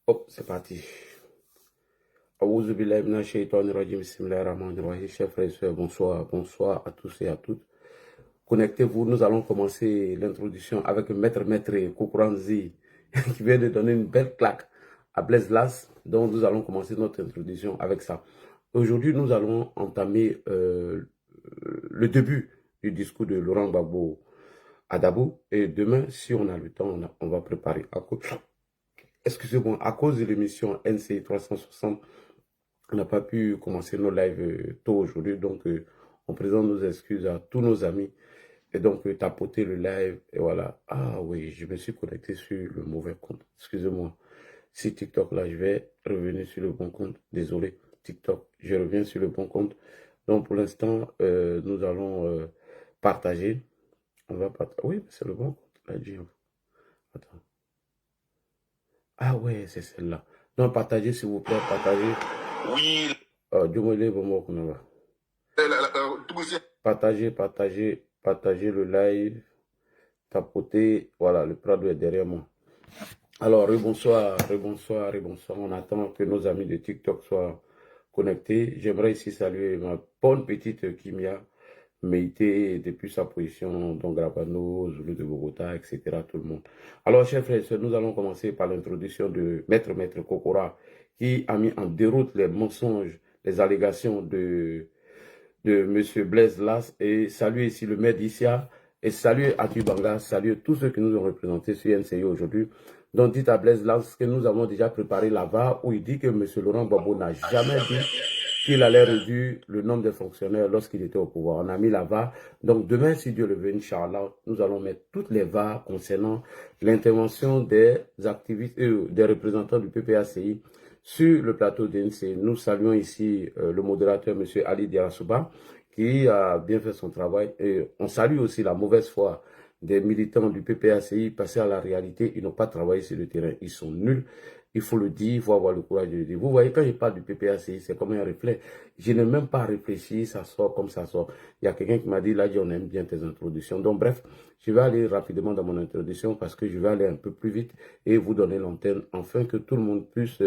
Hop, c'est parti. Aouzu billahi minash shaitanir rajim, bismillahir rahmanir rahim. Chers frères et sœurs, bonsoir, bonsoir à tous et à toutes. Connectez-vous, nous allons commencer l'introduction avec Maître Koukouranzi qui vient de donner une belle claque à Blaise Las. Donc nous allons commencer notre introduction avec ça. Aujourd'hui, nous allons entamer le début du discours de Laurent Gbagbo à Dabo. Et demain, si on a le temps, on va préparer. Excusez-moi, à cause de l'émission NC 360, on n'a pas pu commencer nos lives tôt aujourd'hui, donc on présente nos excuses à tous nos amis. Et donc, tapoter le live, et voilà. Ah oui, je me suis connecté sur le mauvais compte. Excusez-moi. Si TikTok, là, je vais revenir sur le bon compte. Désolé, TikTok, je reviens sur le bon compte. Donc, pour l'instant, nous allons partager. On va partager. Oui, c'est le bon compte. Là, attends. Ah ouais, c'est celle-là. Non, partagez, s'il vous plaît, partagez. Oui. Partagez le live. Tapoter. Voilà, le Prado est derrière moi. Alors, rebonsoir. On attend que nos amis de TikTok soient connectés. J'aimerais ici saluer ma bonne petite Kimia Meïté depuis sa position, donc Grabano, Zulu de Bogota, etc. Tout le monde. Alors, chers frères et sœurs, nous allons commencer par l'introduction de Maître Kokora, qui a mis en déroute les mensonges, les allégations de M. Blaise Las, et saluer ici le maire d'Issia, et saluer Atubanga, saluer tous ceux qui nous ont représentés sur NCI aujourd'hui. Donc, dites à Blaise Las que nous avons déjà préparé la VAR où il dit que M. Laurent Gbagbo n'a jamais dit qu'il allait réduire le nombre de fonctionnaires lorsqu'il était au pouvoir. On a mis la VAR. Donc, demain, si Dieu le veut, Inch'Allah, nous allons mettre toutes les VAR concernant l'intervention des activistes, des représentants du PPACI sur le plateau d'NC. Nous saluons ici le modérateur, M. Ali Diarasouba, qui a bien fait son travail. Et on salue aussi la mauvaise foi des militants du PPACI passés à la réalité. Ils n'ont pas travaillé sur le terrain. Ils sont nuls. Il faut le dire, il faut avoir le courage de le dire. Vous voyez, quand je parle du PPACI, c'est comme un reflet. Je n'ai même pas réfléchi, ça sort comme ça sort. Il y a quelqu'un qui m'a dit, là, on aime bien tes introductions. Donc, bref, je vais aller rapidement dans mon introduction parce que je vais aller un peu plus vite et vous donner l'antenne afin que tout le monde puisse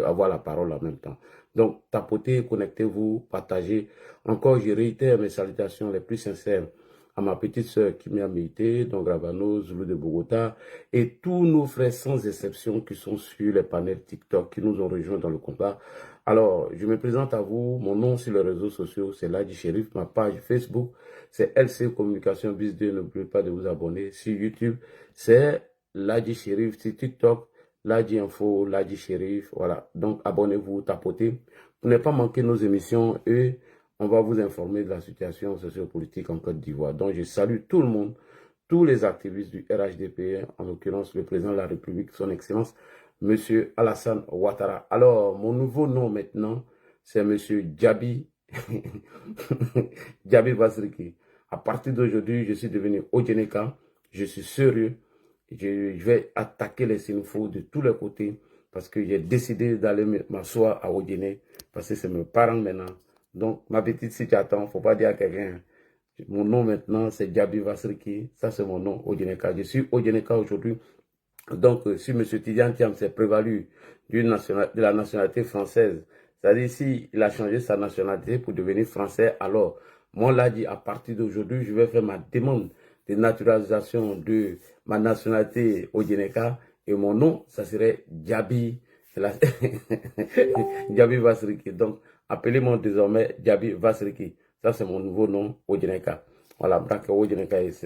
avoir la parole en même temps. Donc, tapotez, connectez-vous, partagez. Encore, je réitère mes salutations les plus sincères à ma petite sœur Kimia Meïté, donc Gravano, Zulu de Bogota, et tous nos frères sans exception qui sont sur les panels TikTok, qui nous ont rejoints dans le combat. Alors, je me présente à vous, mon nom sur les réseaux sociaux, c'est Ladji Chérif, ma page Facebook, c'est LC Communication Biz 2, n'oubliez pas de vous abonner. Sur YouTube, c'est Ladji Chérif, sur TikTok, Ladji Info, Ladji Chérif, voilà. Donc, abonnez-vous, tapotez, pour ne pas manquer nos émissions et on va vous informer de la situation sociopolitique en Côte d'Ivoire. Donc, je salue tout le monde, tous les activistes du RHDP, en l'occurrence le président de la République, son Excellence, M. Alassane Ouattara. Alors, mon nouveau nom maintenant, c'est M. Djabi, Djabi Vasriki. À partir d'aujourd'hui, je suis devenu Odjeneka, je suis sérieux, je vais attaquer les Sénéfaux de tous les côtés parce que j'ai décidé d'aller m'asseoir à Odjené, parce que c'est mes parents maintenant. Donc, ma petite, si tu attends, il ne faut pas dire à quelqu'un. Mon nom maintenant, c'est Djabi Vasriki. Ça, c'est mon nom, Odjeneka. Je suis Odjeneka aujourd'hui. Donc, si M. Tidiane Thiam s'est prévalu de la nationalité française, c'est-à-dire s'il a changé sa nationalité pour devenir français, alors, moi, l'a dit, à partir d'aujourd'hui, je vais faire ma demande de naturalisation de ma nationalité Odjeneka. Et mon nom, ça serait Djabi. Djabi Vasriki. Donc, appelez-moi désormais Djabi Vasriki. Ça, c'est mon nouveau nom, Odjeneka. Voilà, Braka Odjeneka ici.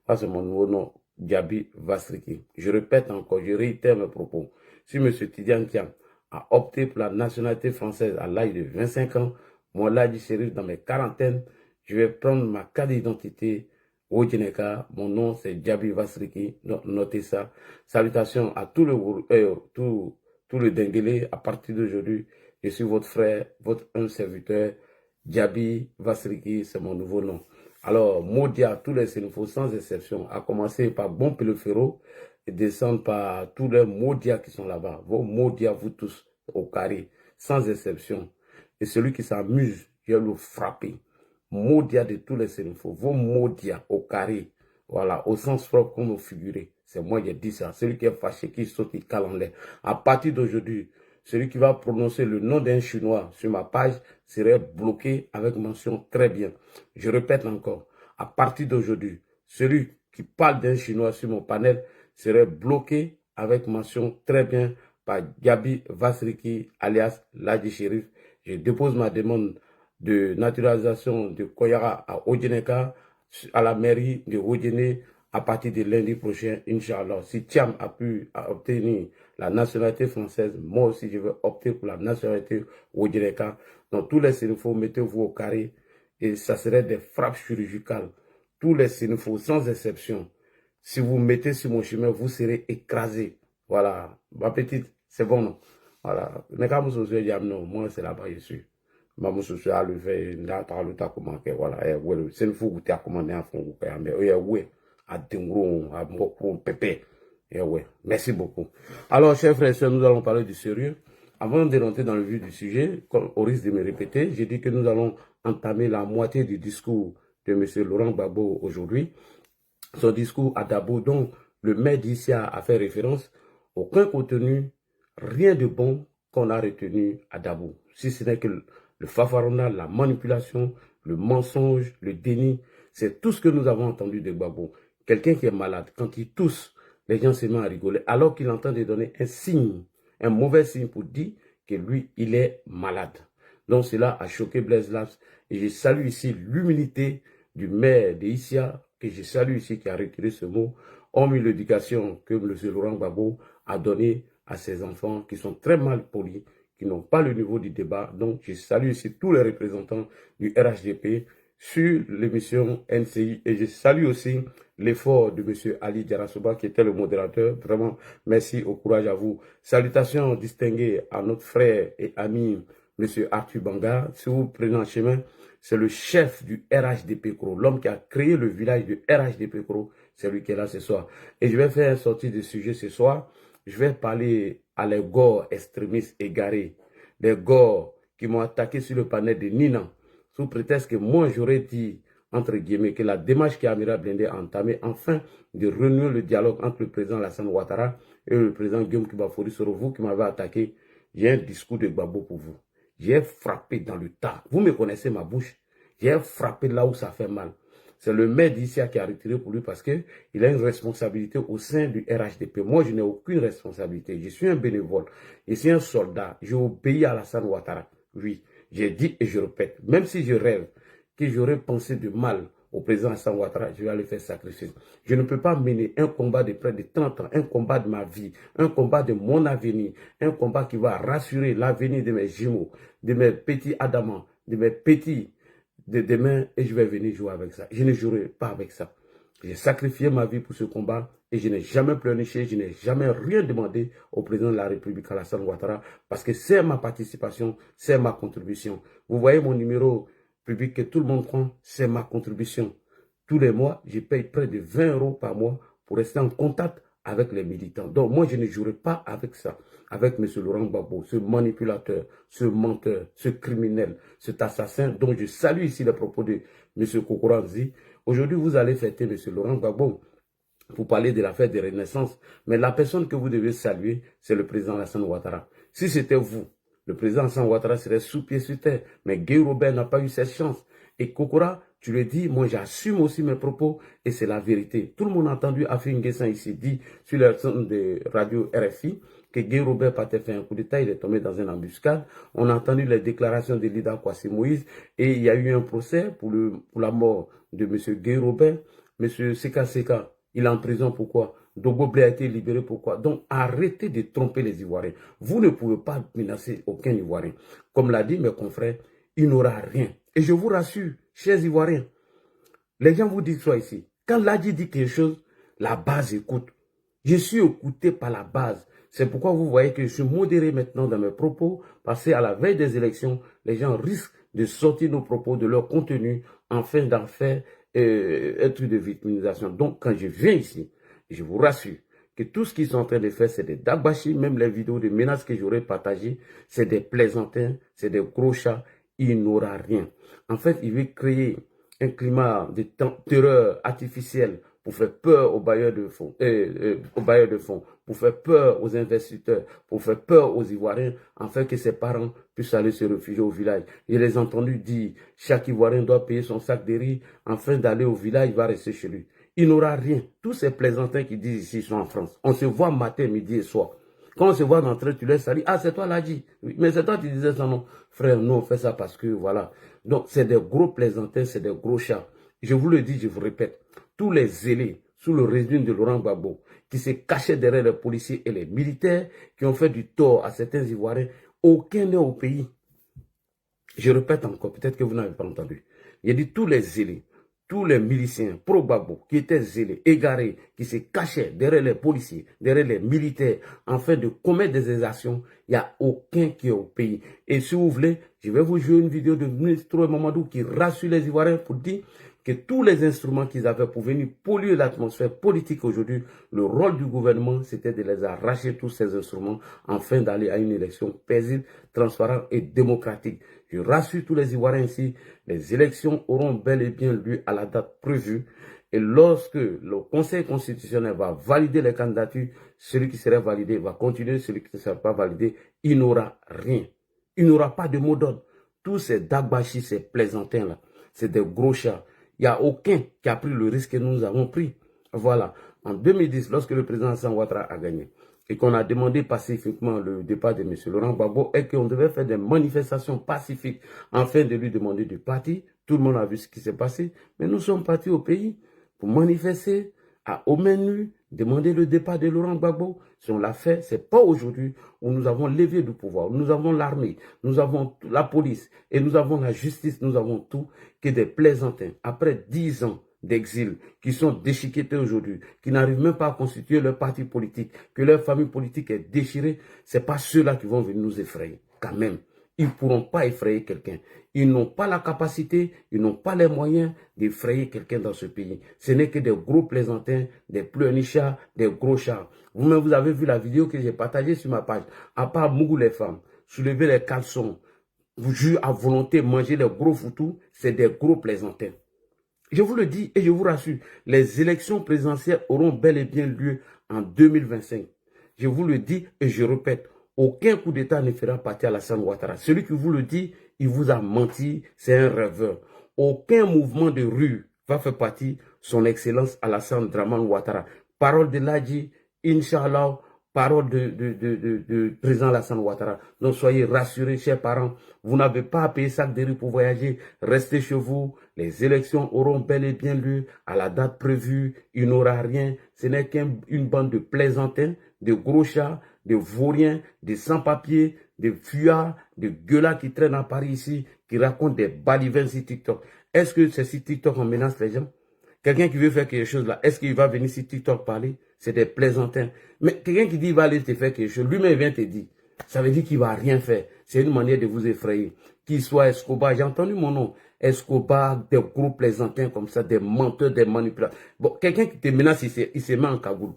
Ça, c'est mon nouveau nom, Djabi Vasriki. Je répète encore, je réitère mes propos. Si M. Tidiane Thiam a opté pour la nationalité française à l'âge de 25 ans, moi, Ladji Chérif, dans mes quarantaines, je vais prendre ma carte d'identité Odjeneka. Mon nom, c'est Djabi Vasriki. Notez ça. Salutations à tout le Denguélé. À partir d'aujourd'hui, je suis votre frère, votre un serviteur, Djabi Vasriki, c'est mon nouveau nom. Alors, Modia, tous les Sénéfaux, sans exception, à commencer par Bon Pelefero et descendre par tous les Modia qui sont là-bas. Vos Modia, vous tous, au carré, sans exception. Et celui qui s'amuse, je vais le frapper. Modia de tous les Sénéfaux, vos Modia au carré, voilà, au sens propre comme au figuré. C'est moi qui ai dit ça. Celui qui est fâché, qui saute, il cale en l'air. À partir d'aujourd'hui, celui qui va prononcer le nom d'un Chinois sur ma page serait bloqué avec mention très bien. Je répète encore, à partir d'aujourd'hui, celui qui parle d'un Chinois sur mon panel serait bloqué avec mention très bien par Gabi Vasriki alias Ladi Sherif. Je dépose ma demande de naturalisation de Koyara à Odjeneka à la mairie de Odjene à partir de lundi prochain, Inch'Allah. Si Thiam a pu obtenir la nationalité française, moi aussi je vais opter pour la nationalité Odjeneka. Dans tous les sénifaux, mettez-vous au carré et ça serait des frappes chirurgicales. Tous les sénifaux, sans exception. Si vous mettez sur mon chemin, vous serez écrasé. Voilà. Ma petite, c'est bon, non? Voilà. Moi, c'est là-bas, je suis. Maman soso a le fait n'a pas le temps comment que voilà c'est une fois que tu as commandé en fond mais ouais à dingro à mokro pépé et ouais merci beaucoup. Alors chers frères et sœurs, nous allons parler du sérieux. Avant de rentrer dans le vif du sujet, comme au risque de me répéter, j'ai dit que nous allons entamer la moitié du discours de M. Laurent Gbagbo aujourd'hui. Son discours à Dabo, dont le maire d'ici a fait référence, aucun contenu, rien de bon qu'on a retenu à Dabo. Si ce n'est que le fafarona, la manipulation, le mensonge, le déni, c'est tout ce que nous avons entendu de Gbagbo. Quelqu'un qui est malade, quand il tousse, les gens se mettent à rigoler, alors qu'il entend de donner un signe, un mauvais signe pour dire que lui, il est malade. Donc cela a choqué Blaise Labs. Et je salue ici l'humilité du maire de Issia, que je salue ici, qui a retiré ce mot, hormis l'éducation que M. Laurent Gbagbo a donnée à ses enfants qui sont très mal polis, qui n'ont pas le niveau du débat. Donc, je salue ici tous les représentants du RHDP sur l'émission NCI et je salue aussi l'effort de M. Ali Diarasoba qui était le modérateur. Vraiment, merci, au courage à vous. Salutations distinguées à notre frère et ami M. Arthur Banga. Si vous prenez un chemin, c'est le chef du RHDP Kro, l'homme qui a créé le village du RHDP Kro. C'est lui qui est là ce soir. Et je vais faire une sortie de sujet ce soir. Je vais parler à les gars extrémistes égarés, les gars qui m'ont attaqué sur le panel de Nina, sous prétexte que moi j'aurais dit, entre guillemets, que la démarche qu'Amira Blindé a entamée afin de renouer le dialogue entre le président Alassane Ouattara et le président Guillaume Kibafouri, sur vous qui m'avez attaqué. J'ai un discours de Gbagbo pour vous. J'ai frappé dans le tas. Vous me connaissez ma bouche. J'ai frappé là où ça fait mal. C'est le maire d'ici qui a retiré pour lui parce qu'il a une responsabilité au sein du RHDP. Moi, je n'ai aucune responsabilité. Je suis un bénévole. Je suis un soldat. J'ai obéi à Alassane Ouattara. Oui, j'ai dit et je répète. Même si je rêve que j'aurais pensé de mal au président Alassane Ouattara, je vais aller faire sacrifice. Je ne peux pas mener un combat de près de 30 ans, un combat de ma vie, un combat de mon avenir, un combat qui va rassurer l'avenir de mes jumeaux, de mes petits adamants, de mes petits de demain et je vais venir jouer avec ça. Je ne jouerai pas avec ça. J'ai sacrifié ma vie pour ce combat et je n'ai jamais pleurniché, je n'ai jamais rien demandé au président de la République, Alassane Ouattara, parce que c'est ma participation, c'est ma contribution. Vous voyez mon numéro public que tout le monde prend, c'est ma contribution. Tous les mois, je paye près de 20 € par mois pour rester en contact avec les militants. Donc moi, je ne jouerai pas avec ça, avec M. Laurent Gbagbo, ce manipulateur, ce menteur, ce criminel, cet assassin dont je salue ici les propos de M. Kokoranzi. Aujourd'hui, vous allez fêter M. Laurent Gbagbo pour parler de la fête de Renaissance. Mais la personne que vous devez saluer, c'est le président Alassane Ouattara. Si c'était vous, le président Alassane Ouattara serait sous pied sur terre. Mais Guy Robert n'a pas eu cette chance. Et Kokora, tu le dis, moi j'assume aussi mes propos et c'est la vérité. Tout le monde a entendu Afi Nguessan ici dit sur la chaîne de radio RFI que Guy Robert partait faire un coup d'État, il est tombé dans une embuscade. On a entendu les déclarations de Lida Kwasi Moïse et il y a eu un procès pour la mort de M. Guy Robert. M. Seka Seka, il est en prison, pourquoi? Dogoblé a été libéré, pourquoi? Donc arrêtez de tromper les Ivoiriens. Vous ne pouvez pas menacer aucun Ivoirien. Comme l'a dit mes confrères, il n'aura rien. Et je vous rassure, chers Ivoiriens, les gens vous disent soit ici. Quand Ladi dit quelque chose, la base écoute. Je suis écouté par la base. C'est pourquoi vous voyez que je suis modéré maintenant dans mes propos, parce qu'à la veille des élections, les gens risquent de sortir nos propos de leur contenu afin d'en faire un truc de victimisation. Donc, quand je viens ici, je vous rassure que tout ce qu'ils sont en train de faire, c'est des dabashi, même les vidéos de menaces que j'aurais partagées, c'est des plaisantins, c'est des gros chats, il n'aura rien. En fait, il veut créer un climat de terreur artificielle pour faire peur aux bailleurs de fonds, pour faire peur aux investisseurs, pour faire peur aux Ivoiriens, afin que ses parents puissent aller se réfugier au village. Je les ai entendus dire, chaque Ivoirien doit payer son sac de riz, afin d'aller au village, il va rester chez lui. Il n'aura rien. Tous ces plaisantins qui disent ici sont en France. On se voit matin, midi et soir. Quand on se voit dans le train, tu laisses salir. Ah, c'est toi l'Adji. Oui, mais c'est toi qui disais ça, non. Frère, nous, on fait ça parce que, voilà. Donc, c'est des gros plaisantins, c'est des gros chats. Je vous le dis, je vous répète. Tous les zélés, sous le régime de Laurent Gbagbo, qui se cachaient derrière les policiers et les militaires, qui ont fait du tort à certains Ivoiriens, aucun n'est au pays. Je répète encore, peut-être que vous n'avez pas entendu. Il a dit tous les zélés, tous les miliciens pro-Gbagbo qui étaient zélés, égarés, qui se cachaient derrière les policiers, derrière les militaires, afin de commettre des exactions, il n'y a aucun qui est au pays. Et si vous voulez, je vais vous jouer une vidéo de ministre Mamadou qui rassure les Ivoiriens pour dire que tous les instruments qu'ils avaient pour venir polluer l'atmosphère politique aujourd'hui, le rôle du gouvernement, c'était de les arracher tous ces instruments afin d'aller à une élection paisible, transparente et démocratique. Je rassure tous les Ivoiriens ici, les élections auront bel et bien lieu à la date prévue. Et lorsque le Conseil constitutionnel va valider les candidatures, celui qui sera validé va continuer, celui qui ne sera pas validé, il n'aura rien. Il n'aura pas de mot d'ordre. Tous ces dagbachis, ces plaisantins-là, c'est des gros chats. Il n'y a aucun qui a pris le risque que nous avons pris. Voilà. En 2010, lorsque le président Alassane Ouattara a gagné, et qu'on a demandé pacifiquement le départ de M. Laurent Gbagbo, et qu'on devait faire des manifestations pacifiques afin de lui demander de partir, tout le monde a vu ce qui s'est passé, mais nous sommes partis au pays pour manifester au menu, demander le départ de Laurent Gbagbo. Si on l'a fait, c'est pas aujourd'hui où nous avons levé du pouvoir, nous avons l'armée, nous avons la police et nous avons la justice, nous avons tout, que des plaisantins, après 10 ans d'exil, qui sont déchiquetés aujourd'hui, qui n'arrivent même pas à constituer leur parti politique, que leur famille politique est déchirée, c'est pas ceux-là qui vont venir nous effrayer, quand même. Ils ne pourront pas effrayer quelqu'un. Ils n'ont pas la capacité, ils n'ont pas les moyens d'effrayer quelqu'un dans ce pays. Ce n'est que des gros plaisantins, des pleurnichards, des gros chars. Vous-même, vous avez vu la vidéo que j'ai partagée sur ma page. À part Mougou les femmes, soulever les caleçons, vous jurez à volonté, manger les gros foutous, c'est des gros plaisantins. Je vous le dis et je vous rassure, les élections présidentielles auront bel et bien lieu en 2025. Je vous le dis et je répète, aucun coup d'État ne fera partie à Alassane Ouattara. Celui qui vous le dit, il vous a menti, c'est un rêveur. Aucun mouvement de rue va faire partie son excellence Alassane Draman Ouattara. Parole de l'Adji, Inch'Allah, parole de président Alassane Ouattara. Donc soyez rassurés, chers parents, vous n'avez pas à payer sac de riz pour voyager, restez chez vous. Les élections auront bel et bien lieu à la date prévue, il n'aura rien. Ce n'est qu'une bande de plaisantins, de gros chats, de vauriens, de sans-papiers, de fuyards, de gueulards qui traînent à Paris ici, qui racontent des balivins sur TikTok. Est-ce que c'est sur TikTok qu'on menace les gens? Quelqu'un qui veut faire quelque chose là, est-ce qu'il va venir sur TikTok parler? C'est des plaisantins. Mais quelqu'un qui dit qu'il va aller te faire quelque chose, lui-même vient te dire. Ça veut dire qu'il ne va rien faire. C'est une manière de vous effrayer. Qu'il soit Escobar, j'ai entendu mon nom. Escobar, des gros plaisantins comme ça, des menteurs, des manipulateurs. Bon, quelqu'un qui te menace, il se met en cagoule.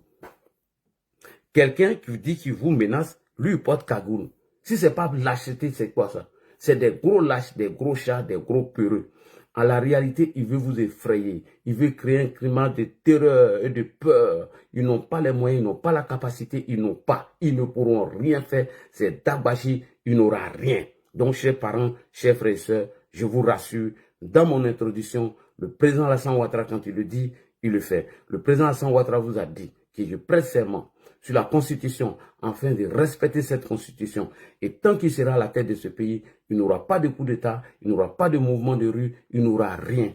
Quelqu'un qui dit qu'il vous menace, lui, il porte cagoule. Si ce n'est pas lâcheté, c'est quoi ça? C'est des gros lâches, des gros chats, des gros peureux. En la réalité, il veut vous effrayer. Il veut créer un climat de terreur et de peur. Ils n'ont pas les moyens, ils n'ont pas la capacité, ils ne pourront rien faire. C'est Dabachi, il n'aura rien. Donc, chers parents, chers frères et sœurs, je vous rassure, dans mon introduction, le président Alassane Ouattara, quand il le dit, il le fait. Le président Alassane Ouattara vous a dit que je prête serment sur la Constitution, afin de respecter cette Constitution. Et tant qu'il sera à la tête de ce pays, il n'aura pas de coup d'État, il n'aura pas de mouvement de rue, il n'aura rien.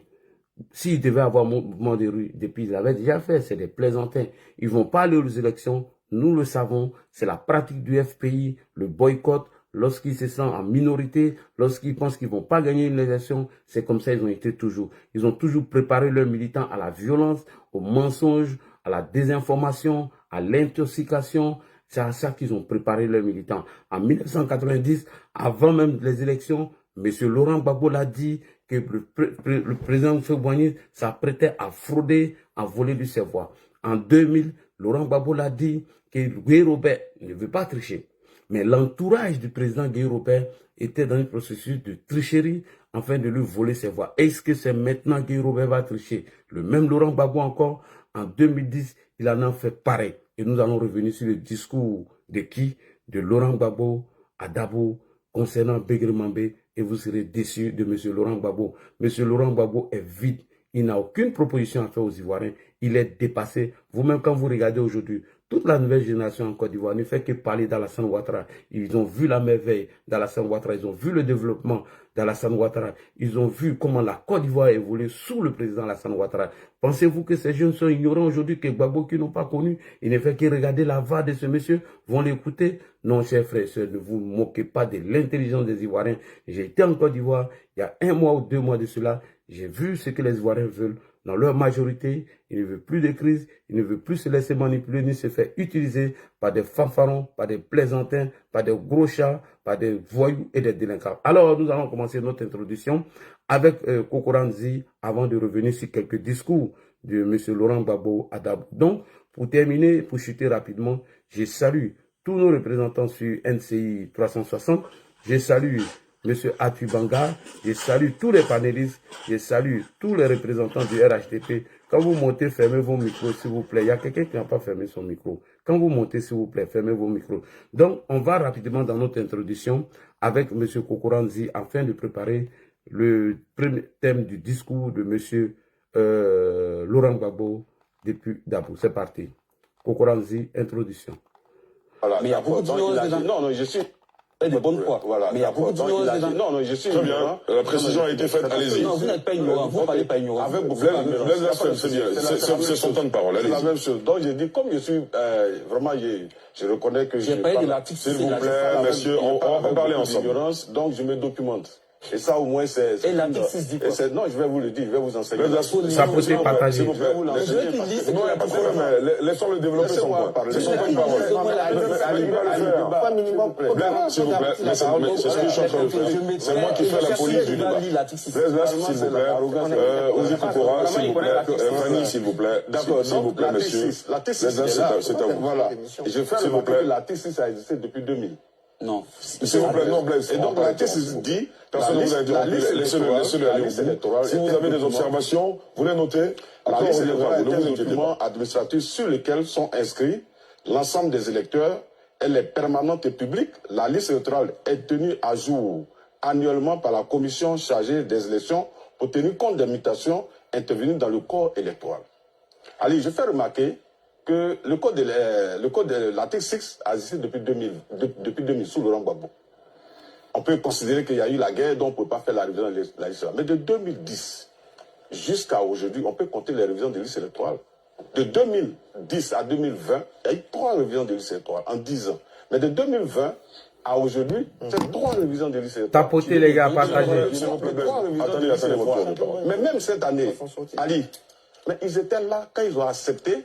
S'il devait avoir un mouvement de rue, depuis il l'avait déjà fait, c'est des plaisantins. Ils ne vont pas aller aux élections, nous le savons, c'est la pratique du FPI, le boycott. Lorsqu'ils se sentent en minorité, lorsqu'ils pensent qu'ils ne vont pas gagner une élection, c'est comme ça ils ont été toujours. Ils ont toujours préparé leurs militants à la violence, au mensonge, à la désinformation, à l'intoxication. C'est à ça qu'ils ont préparé leurs militants. En 1990, avant même les élections, M. Laurent Gbagbo l'a dit que le président Faye s'apprêtait à frauder, à voler du savoir. En 2000, Laurent Gbagbo l'a dit que Guy Robert ne veut pas tricher. Mais l'entourage du président Guy Robert était dans un processus de tricherie afin de lui voler ses voix. Est-ce que c'est maintenant Guy Robert va tricher? Le même Laurent Gbagbo encore, En 2010, il en a fait pareil. Et nous allons revenir sur le discours de qui? De Laurent Gbagbo à Dabo concernant Beguer Mambé. Et vous serez déçus de M. Laurent Gbagbo. M. Laurent Gbagbo est vide. Il n'a aucune proposition à faire aux Ivoiriens. Il est dépassé. Vous-même, quand vous regardez aujourd'hui, toute la nouvelle génération en Côte d'Ivoire ne fait que parler d'Alassane Ouattara. Ils ont vu la merveille d'Alassane Ouattara. Ils ont vu le développement d'Alassane Ouattara. Ils ont vu comment la Côte d'Ivoire a évolué sous le président Alassane Ouattara. Pensez-vous que ces jeunes sont ignorants aujourd'hui, que Gbagbo qui n'ont pas connu, ils ne fait que regarder la voix de ce monsieur, vont l'écouter? Non, chers frères et sœurs, ne vous moquez pas de l'intelligence des Ivoiriens. J'ai été en Côte d'Ivoire il y a 1 mois ou 2 mois de cela. J'ai vu ce que les Ivoiriens veulent. Dans leur majorité, ils ne veulent plus de crise, ils ne veulent plus se laisser manipuler ni se faire utiliser par des fanfarons, par des plaisantins, par des gros chats, par des voyous et des délinquants. Alors, nous allons commencer notre introduction avec Kokoranzi avant de revenir sur quelques discours de M. Laurent Gbagbo à Dabo. Donc, pour terminer, pour chuter rapidement, je salue tous nos représentants sur NCI 360. Je salue M. Atubanga, je salue tous les panélistes, je salue tous les représentants du RHDP. Quand vous montez, fermez vos micros, s'il vous plaît. Il y a quelqu'un qui n'a pas fermé son micro. Quand vous montez, s'il vous plaît, fermez vos micros. Donc, on va rapidement dans notre introduction avec M. Kokoranzi afin de préparer le premier thème du discours de M. Laurent Gbagbo depuis Dabo. C'est parti. Kokoranzi, introduction. Voilà, mais il y a beaucoup d'ignorance dedans. Non, non, je suis... De bonne foi. Voilà, mais il y a beaucoup d'ignorance dedans. Non, non, je suis... Très bien, la précision a été faite, allez-y. Non, vous n'êtes pas ignorant, vous ne parlez pas ignorant. Avec beaucoup c'est bien, c'est son temps de parole, c'est la allez-y. même chose. Donc, je dis, comme je suis... vraiment, je reconnais que J'ai parlé de l'article. S'il vous plaît, monsieur, on va parler ensemble. Donc, je me documente. Et ça, au moins, c'est... Et l'article 6 dit quoi? Non, je vais vous le dire, je vais vous enseigner. Ça peut être partagé. S'il vous plaît. Je veux qu'il dise ce Non, il n'y a pas de problème, laissons-le développer son point. C'est son temps de parole. Pas minimum. S'il vous plaît, c'est ce que je suis en train de faire. C'est moi qui fais la police du débat. S'il vous plaît. Ozi Kokora, s'il vous plaît. Fanny, s'il vous plaît. D'accord, S'il vous plaît, monsieur. La T6, c'est à vous. Voilà. Je fais remarquer que la T6 a existé depuis 2000. Non. S'il vous plaît, non, Blaise. Et donc, la T6 dit... Personne ne vous a interrompu. Laissez-le aller. Si vous avez des observations, vous les notez. La liste électorale est un inquiétez document pas. administratif sur lequel sont inscrits l'ensemble des électeurs. Elle est permanente et publique. La liste électorale est tenue à jour annuellement par la commission chargée des élections pour tenir compte des mutations intervenues dans le corps électoral. Allez, je fais remarquer que le code de l'article 6 a existé depuis 2000 sous Laurent Gbagbo. On peut considérer qu'il y a eu la guerre, donc on ne peut pas faire la révision de la liste. Mais de 2010 jusqu'à aujourd'hui, on peut compter les révisions de liste électorale. De 2010 à 2020, il y a eu 3 révisions de liste électorale en 10 ans. Mais de 2020 à aujourd'hui, c'est 3 révisions de liste électorale. Tapotez les gars, partagez. Attendez, votre tour de parole. Mais même cette année, Ali, mais ils étaient là quand ils ont accepté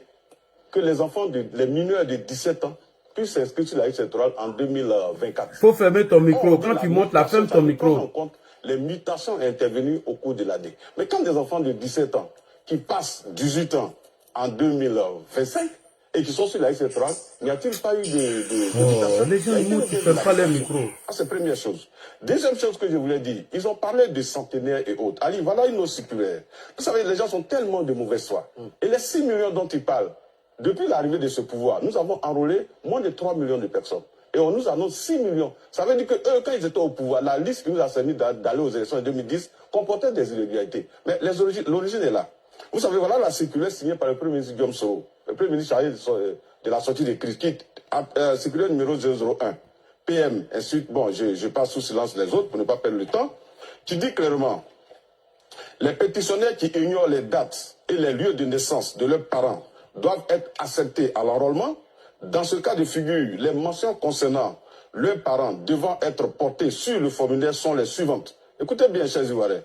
que les enfants, les mineurs de 17 ans, puissent s'inscrire sur la liste électorale en 2024. Il faut fermer ton micro. Quand tu montes là, ferme ton micro. Les mutations intervenues au cours de l'année. Mais quand des enfants de 17 ans qui passent 18 ans en 2025 et qui sont sur la liste électorale, n'y a-t-il pas eu de mutation? Les gens ils ne ferment pas leur micro. C'est la première chose. Deuxième chose que je voulais dire, ils ont parlé de centenaires et autres. Ali, voilà une autre circulaire. Vous savez, les gens sont tellement de mauvaise foi. Et les 6 millions dont ils parlent, depuis l'arrivée de ce pouvoir, nous avons enrôlé moins de 3 millions de personnes. Et on nous annonce 6 millions. Ça veut dire que eux, quand ils étaient au pouvoir, la liste qui nous a permis d'aller aux élections en 2010 comportait des illégalités. Mais l'origine est là. Vous savez, voilà la circulaire signée par le Premier ministre Guillaume Soro, le Premier ministre chargé de la sortie des crises, circulaire numéro 001, PM, ensuite, bon, je passe sous silence les autres pour ne pas perdre le temps, qui dit clairement, les pétitionnaires qui ignorent les dates et les lieux de naissance de leurs parents doivent être acceptés à l'enrôlement. Dans ce cas de figure, les mentions concernant leurs parents devant être portées sur le formulaire sont les suivantes. Écoutez bien, chers Ivoiriens.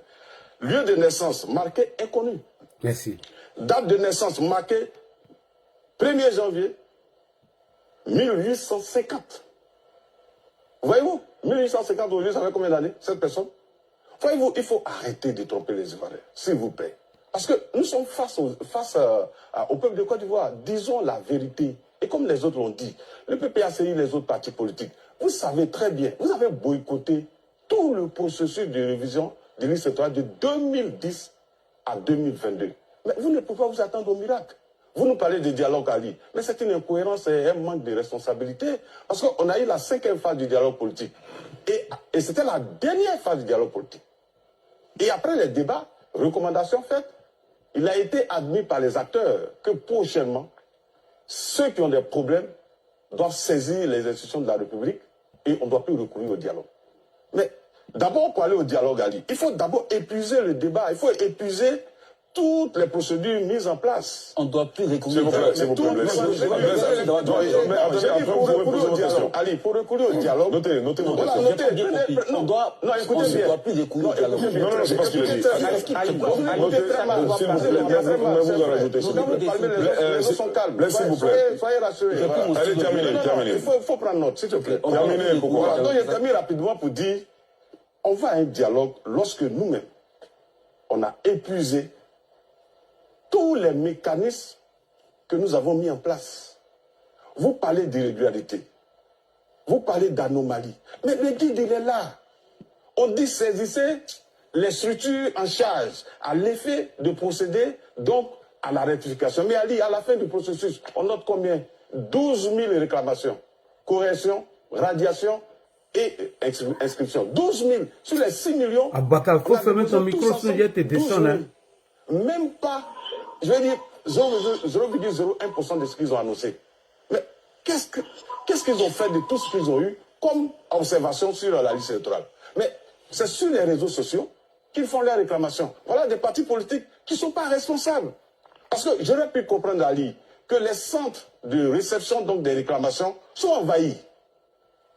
Lieu de naissance marqué inconnu. Merci. Date de naissance marquée 1er janvier 1850. Voyez-vous, 1850 aujourd'hui, ça fait combien d'années, cette personne? Voyez-vous, il faut arrêter de tromper les Ivoiriens, s'il vous plaît. Parce que nous sommes face au peuple de Côte d'Ivoire. Disons la vérité. Et comme les autres l'ont dit, le PPACI, les autres partis politiques, vous savez très bien, vous avez boycotté tout le processus de révision de liste électorale de 2010 à 2022. Mais vous ne pouvez pas vous attendre au miracle. Vous nous parlez de dialogue, Ali. Mais c'est une incohérence et un manque de responsabilité. Parce qu'on a eu la 5e phase du dialogue politique. Et c'était la dernière phase du dialogue politique. Et après les débats, recommandations faites, il a été admis par les acteurs que prochainement, ceux qui ont des problèmes doivent saisir les institutions de la République et on ne doit plus recourir au dialogue. Mais d'abord, pour aller au dialogue, Ali, il faut d'abord épuiser le débat, il faut épuiser toutes les procédures mises en place. On ne doit plus recourir au dialogue. Ali, pour recourir au dialogue... Notez vos questions. On ne doit plus recourir au dialogue. Non, c'est pas ce qu'il a dit. S'il vous plaît. Soyez rassurés. Allez, terminez. Il faut prendre note, s'il te plaît. Terminez, pourquoi? Donc, je termine rapidement pour dire, on va à un dialogue lorsque nous-mêmes, on a épuisé tous les mécanismes que nous avons mis en place. Vous parlez d'irrégularité, vous parlez d'anomalies, mais le guide, il est là. On dit saisissez les structures en charge à l'effet de procéder donc à la rectification. Mais Ali, à la fin du processus, on note combien? 12 000 réclamations, correction, radiation et inscription. 12 000 sur les 6 millions. Abakar, il faut fermer ton micro, si je te descends. Même pas, je vais dire 0,01% de ce qu'ils ont annoncé. Mais qu'est-ce qu'ils ont fait de tout ce qu'ils ont eu comme observation sur la liste électorale? Mais c'est sur les réseaux sociaux qu'ils font leurs réclamations. Voilà des partis politiques qui ne sont pas responsables. Parce que j'aurais pu comprendre, Ali, que les centres de réception donc des réclamations sont envahis.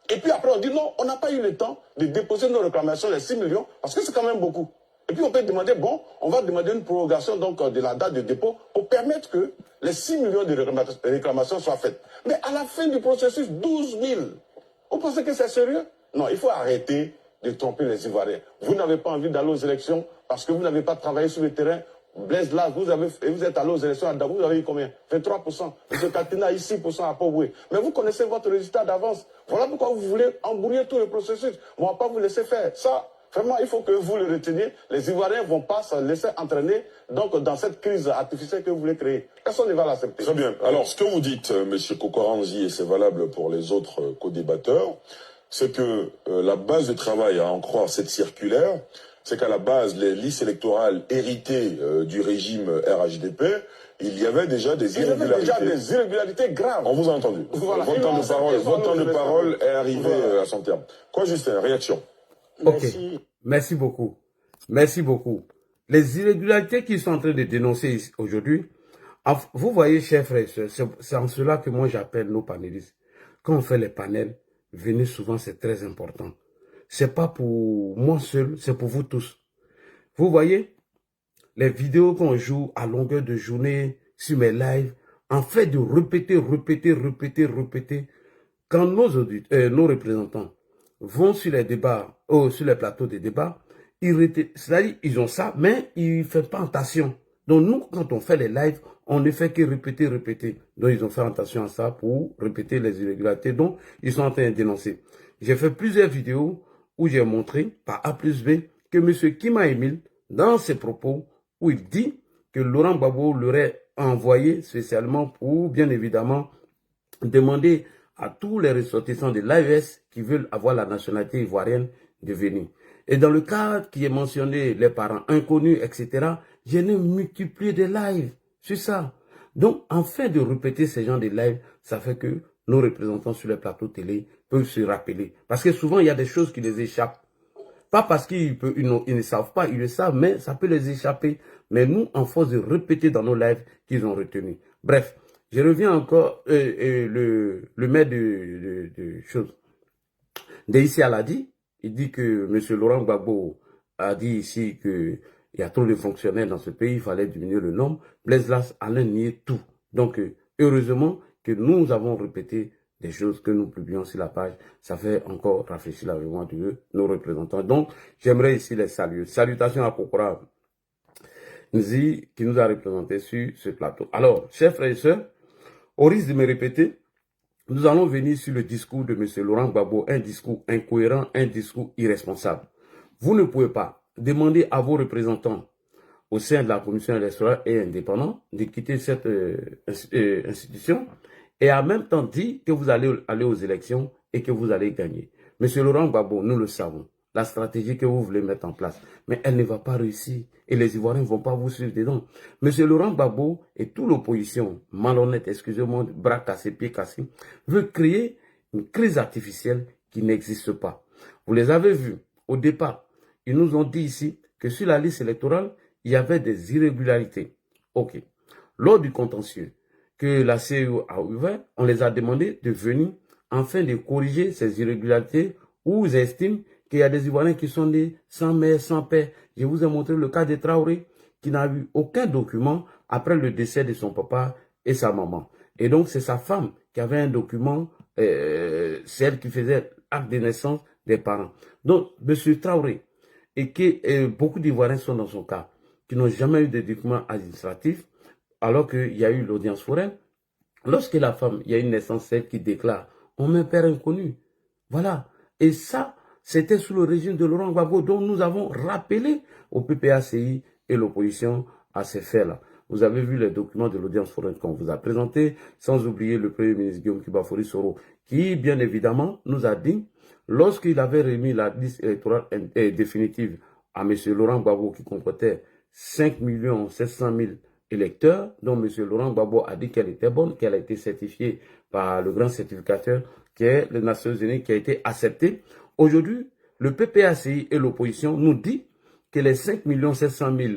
Et puis après, on dit non, on n'a pas eu le temps de déposer nos réclamations, les 6 millions, parce que c'est quand même beaucoup. Et puis on peut demander, bon, on va demander une prorogation donc, de la date de dépôt pour permettre que les 6 millions de réclamations soient faites. Mais à la fin du processus, 12 000. Vous pensez que c'est sérieux? Non, il faut arrêter de tromper les Ivoiriens. Vous n'avez pas envie d'aller aux élections parce que vous n'avez pas travaillé sur le terrain. Blaise là, vous êtes allé aux élections à Dabou, vous avez eu combien? 23%. M. Katina a eu 6% à Pogoué. Mais vous connaissez votre résultat d'avance. Voilà pourquoi vous voulez embrouiller tout le processus. On ne va pas vous laisser faire. Ça, vraiment, il faut que vous le reteniez. Les Ivoiriens ne vont pas se laisser entraîner donc, dans cette crise artificielle que vous voulez créer. Personne ne va l'accepter. Très bien. Alors, ce que vous dites, M. Kokoranzi, et c'est valable pour les autres co-débatteurs, c'est que la base de travail, à en croire cette circulaire, c'est qu'à la base, les listes électorales héritées du régime RHDP, il y avait déjà des irrégularités. Il y avait déjà des irrégularités graves. On vous a entendu. Voilà. Votre temps de parole est arrivé à son terme. Quoi, Justin, réaction? Ok, merci beaucoup. Merci beaucoup. Les irrégularités qu'ils sont en train de dénoncer aujourd'hui, vous voyez, chers frères et sœurs, c'est en cela que moi j'appelle nos panélistes. Quand on fait les panels, venez souvent, c'est très important. C'est pas pour moi seul, c'est pour vous tous. Vous voyez, les vidéos qu'on joue à longueur de journée sur mes lives, en fait de répéter, quand nos représentants vont sur les débats, sur les plateaux de débat, c'est-à-dire ils ont ça, mais ils ne font pas attention. Donc nous, quand on fait les lives, on ne fait que répéter. Donc ils ont fait attention à ça pour répéter les irrégularités. Donc ils sont en train de dénoncer. J'ai fait plusieurs vidéos où j'ai montré par A plus B que M. Kima Emile, dans ses propos, où il dit que Laurent Gbagbo l'aurait envoyé spécialement pour, bien évidemment, demander à tous les ressortissants de l'AES qui veulent avoir la nationalité ivoirienne de venir. Et dans le cadre qui est mentionné, les parents inconnus, etc., j'ai multiplié des lives sur ça. Donc, en fait de répéter ces genres de lives, ça fait que nos représentants sur les plateaux télé peuvent se rappeler. Parce que souvent, il y a des choses qui les échappent. Pas parce qu'ils ne savent pas, ils le savent, mais ça peut les échapper. Mais nous, en force de répéter dans nos lives qu'ils ont retenu. Bref, je reviens encore, le maire de choses. D'ici l'a dit, il dit que M. Laurent Gbagbo a dit ici qu'il y a trop de fonctionnaires dans ce pays, il fallait diminuer le nombre. Blaise Las a nié tout. Donc, heureusement que nous avons répété des choses que nous publions sur la page. Ça fait encore rafraîchir la mémoire de nos représentants. Donc, j'aimerais ici les saluer. Salutations à Pokora Nzi qui nous a représentés sur ce plateau. Alors, chers frères et sœurs, au risque de me répéter, nous allons venir sur le discours de M. Laurent Gbagbo, un discours incohérent, un discours irresponsable. Vous ne pouvez pas demander à vos représentants au sein de la commission électorale et indépendante de quitter cette institution et en même temps dit que vous allez aller aux élections et que vous allez gagner. Monsieur Laurent Gbagbo, nous le savons, la stratégie que vous voulez mettre en place, mais elle ne va pas réussir et les Ivoiriens ne vont pas vous suivre dedans. Monsieur Laurent Gbagbo et toute l'opposition malhonnête, excusez-moi, bras cassés, pieds cassés, veut créer une crise artificielle qui n'existe pas. Vous les avez vus au départ. Ils nous ont dit ici que sur la liste électorale, il y avait des irrégularités. Ok. Lors du contentieux que la CEO a ouvert, on les a demandé de venir afin de corriger ces irrégularités où ils estiment qu'il y a des Ivoiriens qui sont nés sans mère, sans père. Je vous ai montré le cas de Traoré qui n'a eu aucun document après le décès de son papa et sa maman. Et donc, c'est sa femme qui avait un document, celle qui faisait l'acte de naissance des parents. Donc, M. Traoré, et que beaucoup d'Ivoiriens sont dans son cas, qui n'ont jamais eu de documents administratifs, alors qu'il y a eu l'audience foraine. Lorsque la femme, il y a une naissance, celle qui déclare, on met un père inconnu. Voilà. Et ça, c'était sous le régime de Laurent Gbagbo, dont nous avons rappelé au PPACI et l'opposition à ces faits-là. Vous avez vu les documents de l'audience foraine qu'on vous a présentés, sans oublier le Premier ministre Guillaume Kibafori Soro, qui, bien évidemment, nous a dit, lorsqu'il avait remis la liste électorale définitive à M. Laurent Gbagbo, qui comportait 5 700 000 électeurs, dont M. Laurent Gbagbo a dit qu'elle était bonne, qu'elle a été certifiée par le grand certificateur, qui est les Nations Unies, qui a été acceptée. Aujourd'hui, le PPACI et l'opposition nous dit que les 5 700 000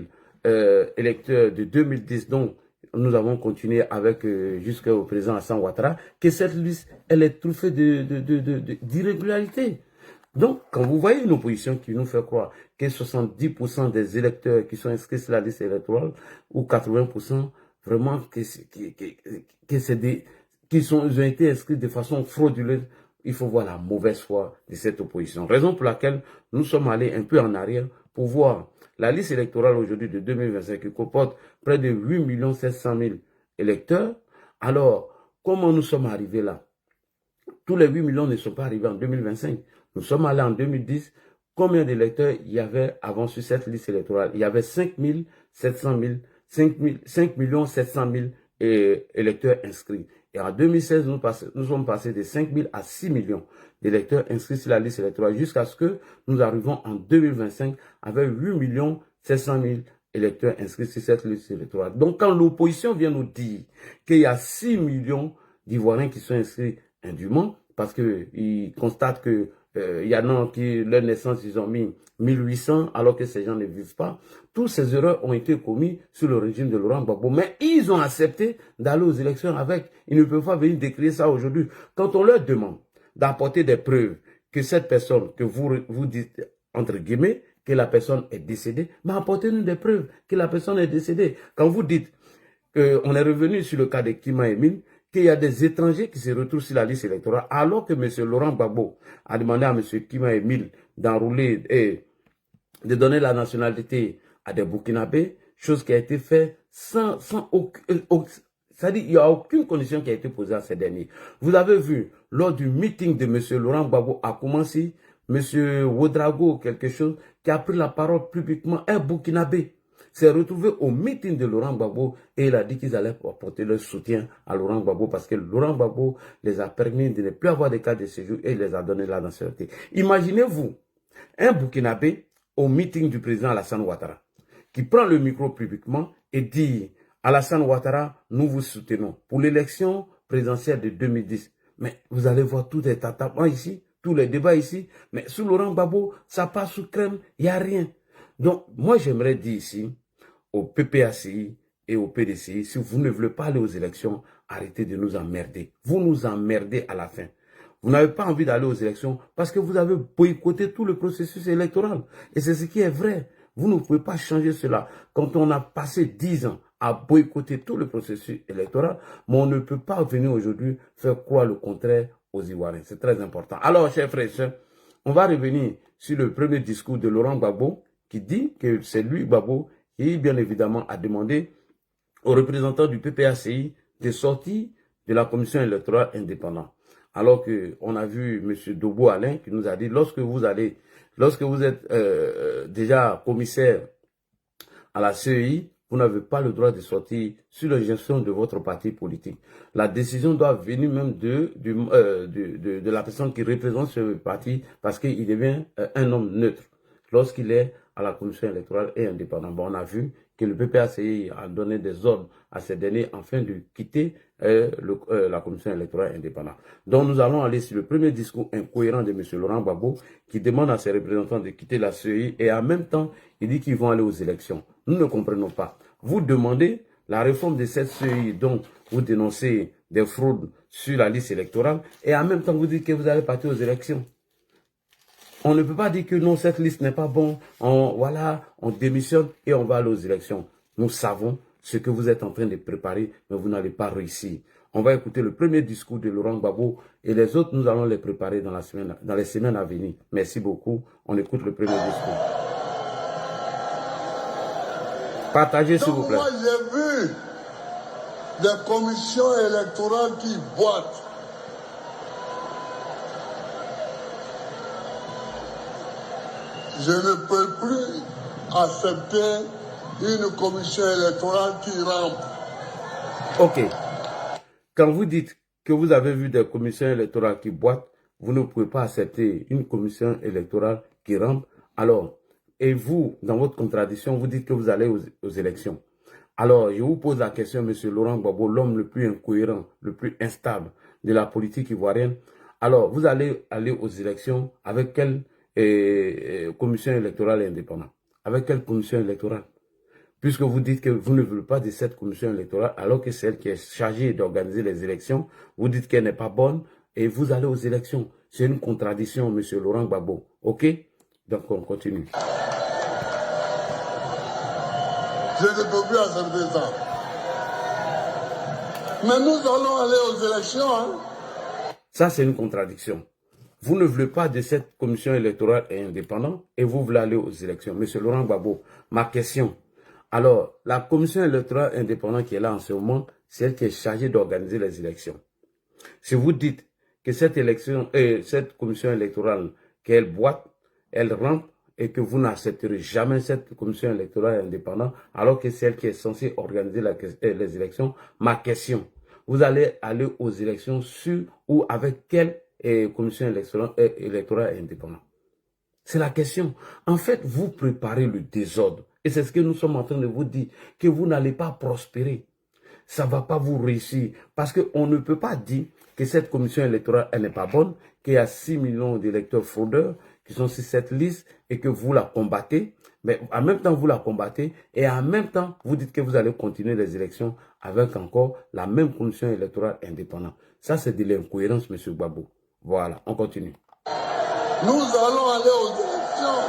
électeurs de 2010, dont nous avons continué avec jusqu'au président Hassan Ouattara, que cette liste, elle est truffée d'irrégularités. Donc, quand vous voyez une opposition qui nous fait croire que 70% des électeurs qui sont inscrits sur la liste électorale, ou 80%, vraiment, ils ont été inscrits de façon frauduleuse, il faut voir la mauvaise foi de cette opposition. Raison pour laquelle nous sommes allés un peu en arrière pour voir la liste électorale aujourd'hui de 2025 qui comporte près de 8 700 000 électeurs. Alors, comment nous sommes arrivés là? Tous les 8 millions ne sont pas arrivés en 2025. Nous sommes allés en 2010. Combien d'électeurs il y avait avant sur cette liste électorale? Il y avait 5 700 000 électeurs inscrits. Et en 2016, nous sommes passés de 5 000 à 6 millions d'électeurs inscrits sur la liste électorale jusqu'à ce que nous arrivons en 2025 avec 8 700 000 électeurs inscrits sur cette liste électorale. Donc, quand l'opposition vient nous dire qu'il y a 6 millions d'Ivoiriens qui sont inscrits indûment, parce qu'ils constatent que il y en a qui, leur naissance, ils ont mis 1800, alors que ces gens ne vivent pas. Toutes ces erreurs ont été commises sous le régime de Laurent Gbagbo. Mais ils ont accepté d'aller aux élections avec. Ils ne peuvent pas venir décrire ça aujourd'hui. Quand on leur demande d'apporter des preuves que cette personne, que vous dites, entre guillemets, que la personne est décédée, mais apportez-nous des preuves que la personne est décédée. Quand vous dites qu'on est revenu sur le cas de Kima Emile, qu'il y a des étrangers qui se retrouvent sur la liste électorale, alors que M. Laurent Gbagbo a demandé à M. Kima Emile d'enrouler et de donner la nationalité à des Burkinabés, chose qui a été faite sans aucun... C'est-à-dire qu'il n'y a aucune condition qui a été posée à ces derniers. Vous avez vu, lors du meeting de M. Laurent Gbagbo a commencé, M. Ouedraogo, quelque chose, qui a pris la parole publiquement, un Burkinabé, s'est retrouvé au meeting de Laurent Gbagbo et il a dit qu'ils allaient apporter leur soutien à Laurent Gbagbo parce que Laurent Gbagbo les a permis de ne plus avoir de cas de séjour et il les a donné la nationalité. Imaginez-vous un Burkinabé au meeting du président Alassane Ouattara qui prend le micro publiquement et dit Alassane Ouattara, nous vous soutenons pour l'élection présidentielle de 2010. Mais vous allez voir tous les tatapements ici, tous les débats ici, mais sous Laurent Gbagbo, ça passe sous crème, il n'y a rien. Donc, moi j'aimerais dire ici, au PPACI et au PDCI, si vous ne voulez pas aller aux élections, arrêtez de nous emmerder. Vous nous emmerdez à la fin. Vous n'avez pas envie d'aller aux élections parce que vous avez boycotté tout le processus électoral. Et c'est ce qui est vrai. Vous ne pouvez pas changer cela. Quand on a passé 10 ans à boycotter tout le processus électoral, mais on ne peut pas venir aujourd'hui faire croire le contraire aux Ivoiriens. C'est très important. Alors, chers frères et sœurs, on va revenir sur le premier discours de Laurent Gbagbo qui dit que c'est lui, Gbagbo, qui, bien évidemment, a demandé aux représentants du PPACI de sortir de la commission électorale indépendante. Alors qu'on a vu M. Dobo Alain qui nous a dit, lorsque vous êtes déjà commissaire à la CEI, vous n'avez pas le droit de sortir sur l'injonction de votre parti politique. La décision doit venir même de la personne qui représente ce parti parce qu'il devient un homme neutre lorsqu'il est à la commission électorale et indépendant. Bon, on a vu que le PPACI a donné des ordres à ces derniers afin de quitter la commission électorale indépendante. Donc nous allons aller sur le premier discours incohérent de M. Laurent Gbagbo qui demande à ses représentants de quitter la CEI et en même temps il dit qu'ils vont aller aux élections. Nous ne comprenons pas. Vous demandez la réforme de cette CEI dont vous dénoncez des fraudes sur la liste électorale et en même temps vous dites que vous allez partir aux élections. On ne peut pas dire que non, cette liste n'est pas bonne, on démissionne et on va aller aux élections. Nous savons ce que vous êtes en train de préparer, mais vous n'allez pas réussir. On va écouter le premier discours de Laurent Gbagbo et les autres, nous allons les préparer dans les semaines à venir. Merci beaucoup. On écoute le premier discours. Partagez, s'il vous plaît. Moi, j'ai vu des commissions électorales qui boitent. Je ne peux plus accepter une commission électorale qui rampe. Ok. Quand vous dites que vous avez vu des commissions électorales qui boitent, vous ne pouvez pas accepter une commission électorale qui rampe. Alors, et vous, dans votre contradiction, vous dites que vous allez aux élections. Alors, je vous pose la question, M. Laurent Gbagbo, l'homme le plus incohérent, le plus instable de la politique ivoirienne. Alors, vous allez aller aux élections avec quelle commission électorale indépendante? Avec quelle commission électorale? Puisque vous dites que vous ne voulez pas de cette commission électorale, alors que c'est elle qui est chargée d'organiser les élections, vous dites qu'elle n'est pas bonne et vous allez aux élections. C'est une contradiction, M. Laurent Gbagbo. OK? Donc, on continue. Je ne peux plus accepter ça. Mais nous allons aller aux élections. Hein? Ça, c'est une contradiction. Vous ne voulez pas de cette commission électorale indépendante et vous voulez aller aux élections. Monsieur Laurent Gbagbo, ma question. Alors, la commission électorale indépendante qui est là en ce moment, c'est elle qui est chargée d'organiser les élections. Si vous dites que cette commission électorale, qu'elle boite, elle rentre et que vous n'accepterez jamais cette commission électorale indépendante, alors que c'est elle qui est censée organiser les élections, ma question. Vous allez aller aux élections sur ou avec quelle commission électorale indépendante? C'est la question. En fait, vous préparez le désordre. Et c'est ce que nous sommes en train de vous dire, que vous n'allez pas prospérer. Ça ne va pas vous réussir. Parce qu'on ne peut pas dire que cette commission électorale, elle n'est pas bonne, qu'il y a 6 millions d'électeurs fraudeurs qui sont sur cette liste et que vous la combattez. Mais en même temps, vous la combattez et en même temps, vous dites que vous allez continuer les élections avec encore la même commission électorale indépendante. Ça, c'est de l'incohérence, M. Gbagbo. Voilà, on continue. Nous allons aller aux élections.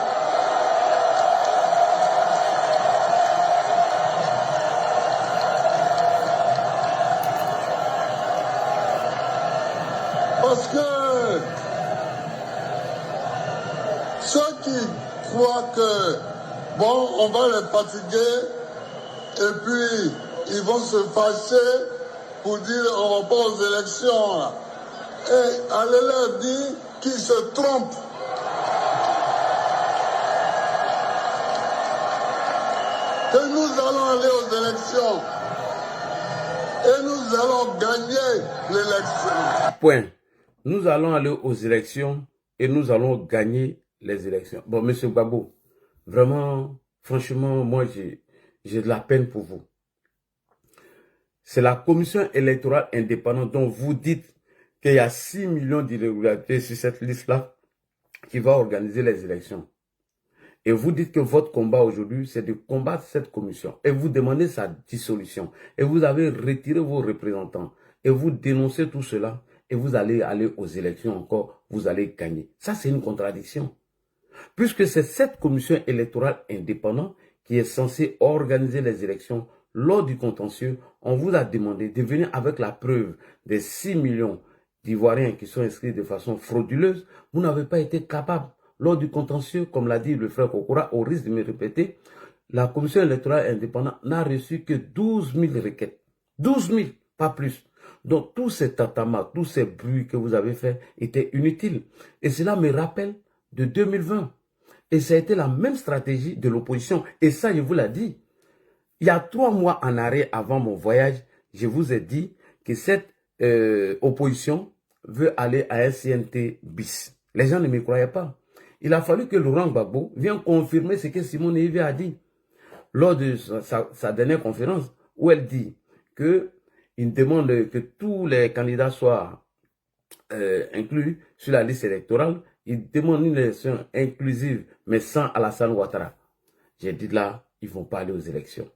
Parce que ceux qui croient que, bon, on va les fatiguer et puis ils vont se fâcher pour dire on va pas aux élections. Là. Et allez leur dire qu'ils se trompent. Que nous allons aller aux élections. Et nous allons gagner l'élection. Point. Nous allons aller aux élections et nous allons gagner les élections. Bon, M. Gbagbo, vraiment, franchement, moi, j'ai de la peine pour vous. C'est la commission électorale indépendante dont vous dites qu'il y a 6 millions d'irrégularités sur cette liste-là qui va organiser les élections. Et vous dites que votre combat aujourd'hui, c'est de combattre cette commission. Et vous demandez sa dissolution. Et vous avez retiré vos représentants. Et vous dénoncez tout cela. Et vous allez aller aux élections encore. Vous allez gagner. Ça, c'est une contradiction. Puisque c'est cette commission électorale indépendante qui est censée organiser les élections lors du contentieux. On vous a demandé de venir avec la preuve des 6 millions d'Ivoiriens qui sont inscrits de façon frauduleuse. Vous n'avez pas été capable. Lors du contentieux, comme l'a dit le frère Kokora, au risque de me répéter, la commission électorale indépendante n'a reçu que 12 000 requêtes. 12 000, pas plus. Donc, tous ces tatamas, tous ces bruits que vous avez faits étaient inutiles. Et cela me rappelle de 2020. Et ça a été la même stratégie de l'opposition. Et ça, je vous l'ai dit. Il y a 3 mois en arrêt avant mon voyage, je vous ai dit que cette opposition veut aller à un CNT bis. Les gens ne me croyaient pas. Il a fallu que Laurent Gbagbo vienne confirmer ce que Simone Veil a dit lors de sa dernière conférence, où elle dit qu'il demande que tous les candidats soient inclus sur la liste électorale. Il demande une élection inclusive, mais sans Alassane Ouattara. J'ai dit là, ils ne vont pas aller aux élections.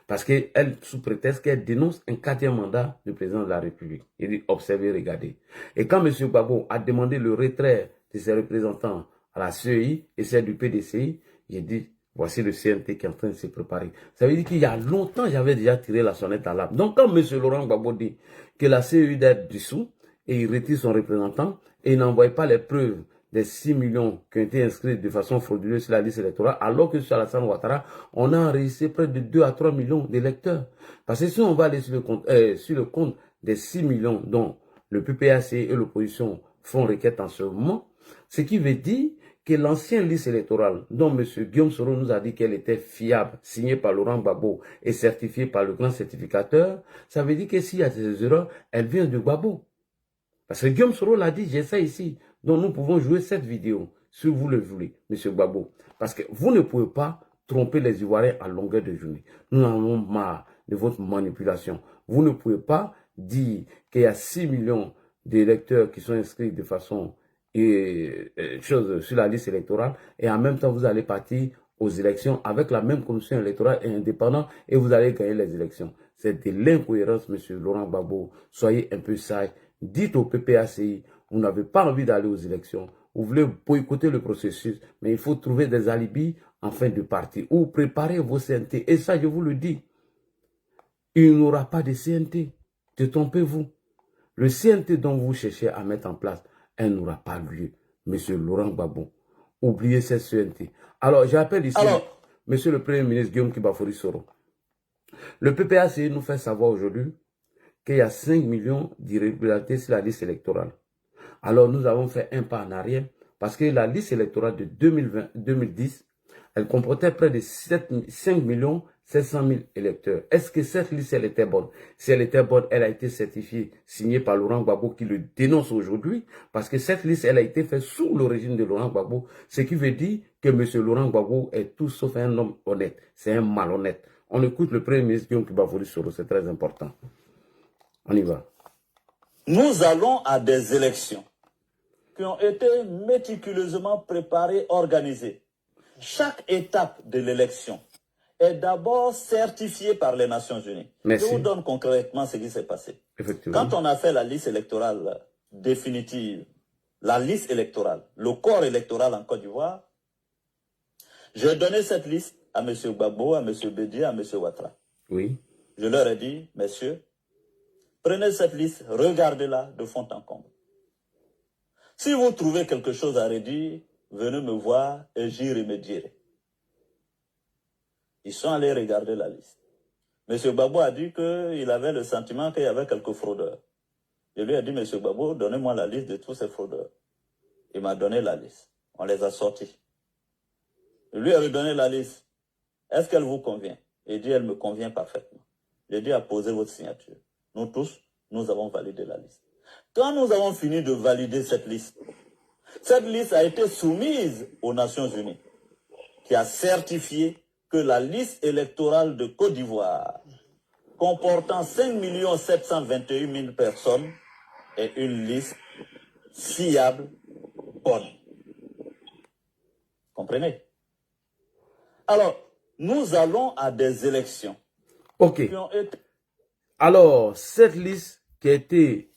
Parce qu'elle, sous prétexte qu'elle dénonce un 4e mandat du président de la République. Il dit, observez, regardez. Et quand M. Gbagbo a demandé le retrait de ses représentants à la CEI et celle du PDCI, j'ai dit, voici le CNT qui est en train de se préparer. Ça veut dire qu'il y a longtemps, j'avais déjà tiré la sonnette à l'alarme. Donc quand M. Laurent Gbagbo dit que la CEI doit être dissous, et il retire son représentant, et il n'envoie pas les preuves des 6 millions qui ont été inscrits de façon frauduleuse sur la liste électorale, alors que sur Alassane Ouattara, on a enregistré près de 2 à 3 millions d'électeurs. Parce que si on va aller sur le compte des 6 millions dont le PPAC et l'opposition font requête en ce moment, ce qui veut dire que l'ancienne liste électorale, dont M. Guillaume Soro nous a dit qu'elle était fiable, signée par Laurent Gbagbo et certifiée par le grand certificateur, ça veut dire que s'il y a des erreurs, elle vient de Gbagbo. Parce que Guillaume Soro l'a dit, j'ai ça ici. Donc nous pouvons jouer cette vidéo, si vous le voulez, M. Gbagbo. Parce que vous ne pouvez pas tromper les Ivoiriens à longueur de journée. Nous en avons marre de votre manipulation. Vous ne pouvez pas dire qu'il y a 6 millions d'électeurs qui sont inscrits de façon sur la liste électorale et en même temps vous allez partir aux élections avec la même commission électorale et indépendante et vous allez gagner les élections. C'est de l'incohérence, M. Laurent Gbagbo. Soyez un peu sage. Dites au PPACI, vous n'avez pas envie d'aller aux élections, vous voulez boycotter le processus, mais il faut trouver des alibis en fin de partie ou préparer vos CNT. Et ça, je vous le dis, il n'y aura pas de CNT. Détrompez-vous. Le CNT dont vous cherchez à mettre en place, elle n'aura pas lieu. Monsieur Laurent Gbagbo, oubliez cette CNT. Alors, j'appelle ici Monsieur le Premier ministre Guillaume Kibafori Soro. Le PPACI nous fait savoir aujourd'hui qu'il y a 5 millions d'irrégularités sur la liste électorale. Alors nous avons fait un pas en arrière parce que la liste électorale de 2010, elle comportait près de 5 700 000 électeurs. Est-ce que cette liste, elle était bonne? Si elle était bonne, elle a été certifiée, signée par Laurent Gbagbo qui le dénonce aujourd'hui parce que cette liste, elle a été faite sous le régime de Laurent Gbagbo, ce qui veut dire que M. Laurent Gbagbo est tout sauf un homme honnête. C'est un malhonnête. On écoute le Premier ministre Guillaume Kibafori Soro, c'est très important. On y va. Nous allons à des élections qui ont été méticuleusement préparées, organisées. Chaque étape de l'élection est d'abord certifiée par les Nations Unies. Merci. Je vous donne concrètement ce qui s'est passé. Effectivement. Quand on a fait la liste électorale définitive, la liste électorale, le corps électoral en Côte d'Ivoire, j'ai donné cette liste à M. Gbagbo, à M. Bédié, à M. Ouattara. Oui. Je leur ai dit, messieurs, prenez cette liste, regardez-la de fond en comble. Si vous trouvez quelque chose à redire, venez me voir et j'y remédierai. Ils sont allés regarder la liste. M. Gbagbo a dit qu'il avait le sentiment qu'il y avait quelques fraudeurs. Je lui ai dit, M. Gbagbo, donnez-moi la liste de tous ces fraudeurs. Il m'a donné la liste. On les a sortis. Je lui ai donné la liste. Est-ce qu'elle vous convient? Il dit, elle me convient parfaitement. J'ai dit, apposez votre signature. Nous tous, nous avons validé la liste. Quand nous avons fini de valider cette liste a été soumise aux Nations Unies, qui a certifié que la liste électorale de Côte d'Ivoire, comportant 5 721 000 personnes, est une liste fiable, bonne. Comprenez? Alors, nous allons à des élections. Ok. Alors, cette liste qui a été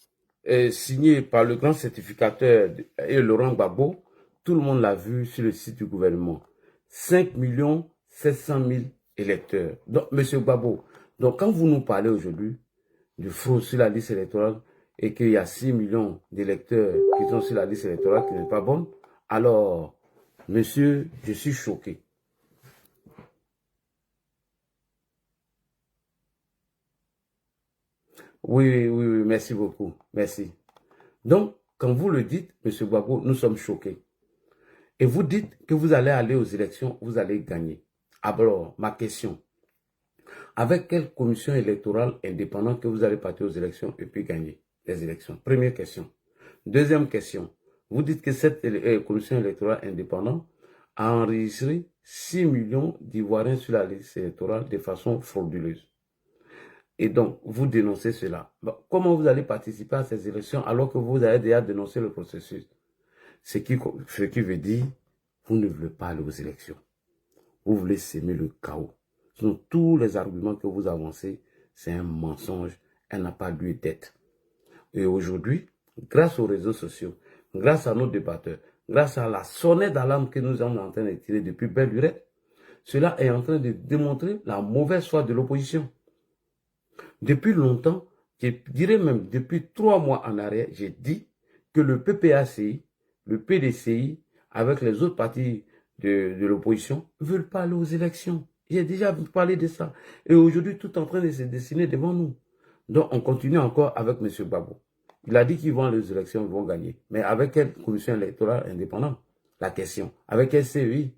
signée par le grand certificateur et Laurent Gbagbo, tout le monde l'a vu sur le site du gouvernement. 5 700 000 électeurs. Donc, M. Gbagbo, donc quand vous nous parlez aujourd'hui de fraude sur la liste électorale et qu'il y a 6 millions d'électeurs qui sont sur la liste électorale qui n'est pas bonne, alors, monsieur, je suis choqué. Oui, merci beaucoup. Merci. Donc, quand vous le dites, M. Gbagbo, nous sommes choqués. Et vous dites que vous allez aller aux élections, vous allez gagner. Alors, ma question. Avec quelle commission électorale indépendante que vous allez partir aux élections et puis gagner les élections? Première question. Deuxième question. Vous dites que cette commission électorale indépendante a enregistré 6 millions d'Ivoiriens sur la liste électorale de façon frauduleuse. Et donc, vous dénoncez cela. Comment vous allez participer à ces élections alors que vous avez déjà dénoncé le processus? Ce qui veut dire, vous ne voulez pas aller aux élections. Vous voulez s'aimer le chaos. Sinon, tous les arguments que vous avancez, c'est un mensonge. Elle n'a pas lieu d'être. Et aujourd'hui, grâce aux réseaux sociaux, grâce à nos débatteurs, grâce à la sonnette d'alarme que nous sommes en train de tirer depuis belle lurette, cela est en train de démontrer la mauvaise foi de l'opposition. Depuis longtemps, je dirais même depuis 3 mois en arrière, j'ai dit que le PPACI, le PDCI, avec les autres partis de l'opposition, ne veulent pas aller aux élections. J'ai déjà parlé de ça. Et aujourd'hui, tout est en train de se dessiner devant nous. Donc, on continue encore avec M. Gbagbo. Il a dit qu'ils vont aller aux élections, ils vont gagner. Mais avec quelle commission électorale indépendante? La question. Avec quel CEI?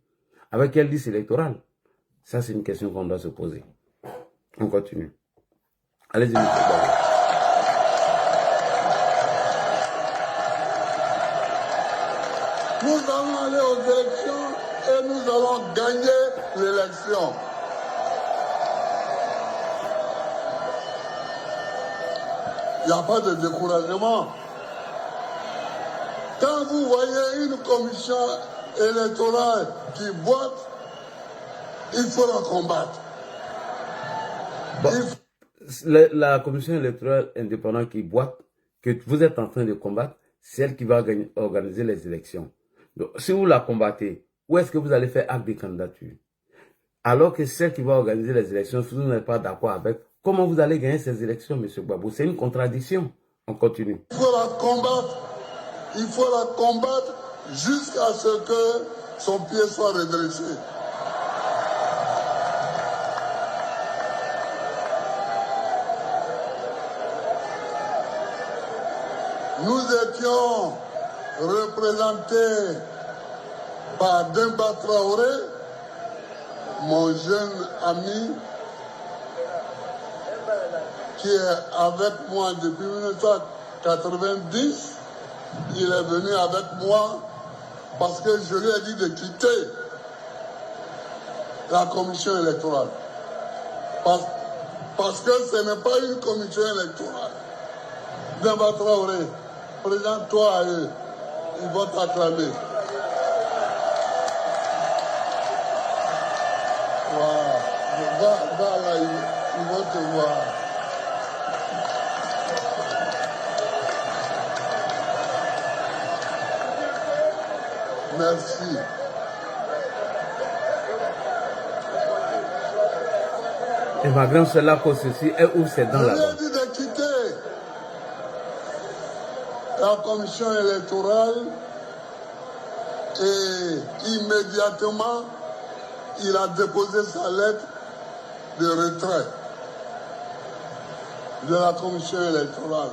Avec quelle liste électorale? Ça, c'est une question qu'on doit se poser. On continue. Allez-y, M. Gbagbo. Nous allons aller aux élections et nous allons gagner l'élection. Il n'y a pas de découragement. Quand vous voyez une commission électorale qui boite, il faut la combattre. Bon, la commission électorale indépendante qui boite, que vous êtes en train de combattre, c'est elle qui va organiser les élections. Donc, si vous la combattez, où est-ce que vous allez faire acte de candidature? Alors que celle qui va organiser les élections, si vous n'êtes pas d'accord avec, comment vous allez gagner ces élections, M. Gbagbo? C'est une contradiction. On continue. Il faut la combattre. Il faut la combattre jusqu'à ce que son pied soit redressé. Nous étions représentés par Demba Traoré, mon jeune ami, qui est avec moi depuis 1990. Il est venu avec moi parce que je lui ai dit de quitter la commission électorale. Parce que ce n'est pas une commission électorale. Demba Traoré, présente-toi à eux. Ils vont t'acclamer. Voilà. Va là, ils vont te voir. Merci. Et ma grande soeur là, pour ceci, est où c'est dans la Je lui ai dit de quitter la commission électorale et immédiatement, il a déposé sa lettre de retrait de la commission électorale.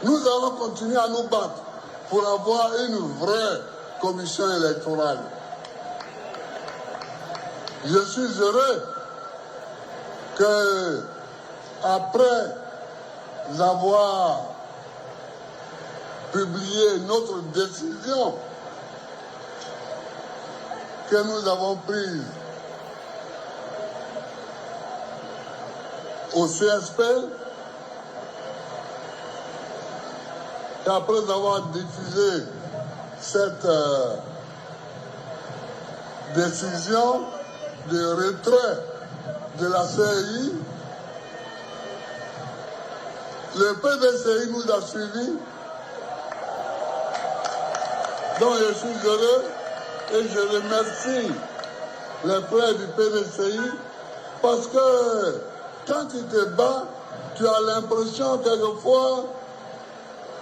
Nous allons continuer à nous battre pour avoir une vraie commission électorale. Je suis heureux que, après avoir publié notre décision que nous avons prise au CSP, et après avoir diffusé cette décision de retrait de la CEI, le PDCI nous a suivis. Donc je suis heureux et je remercie les frères du PDCI parce que quand tu te bats, tu as l'impression quelquefois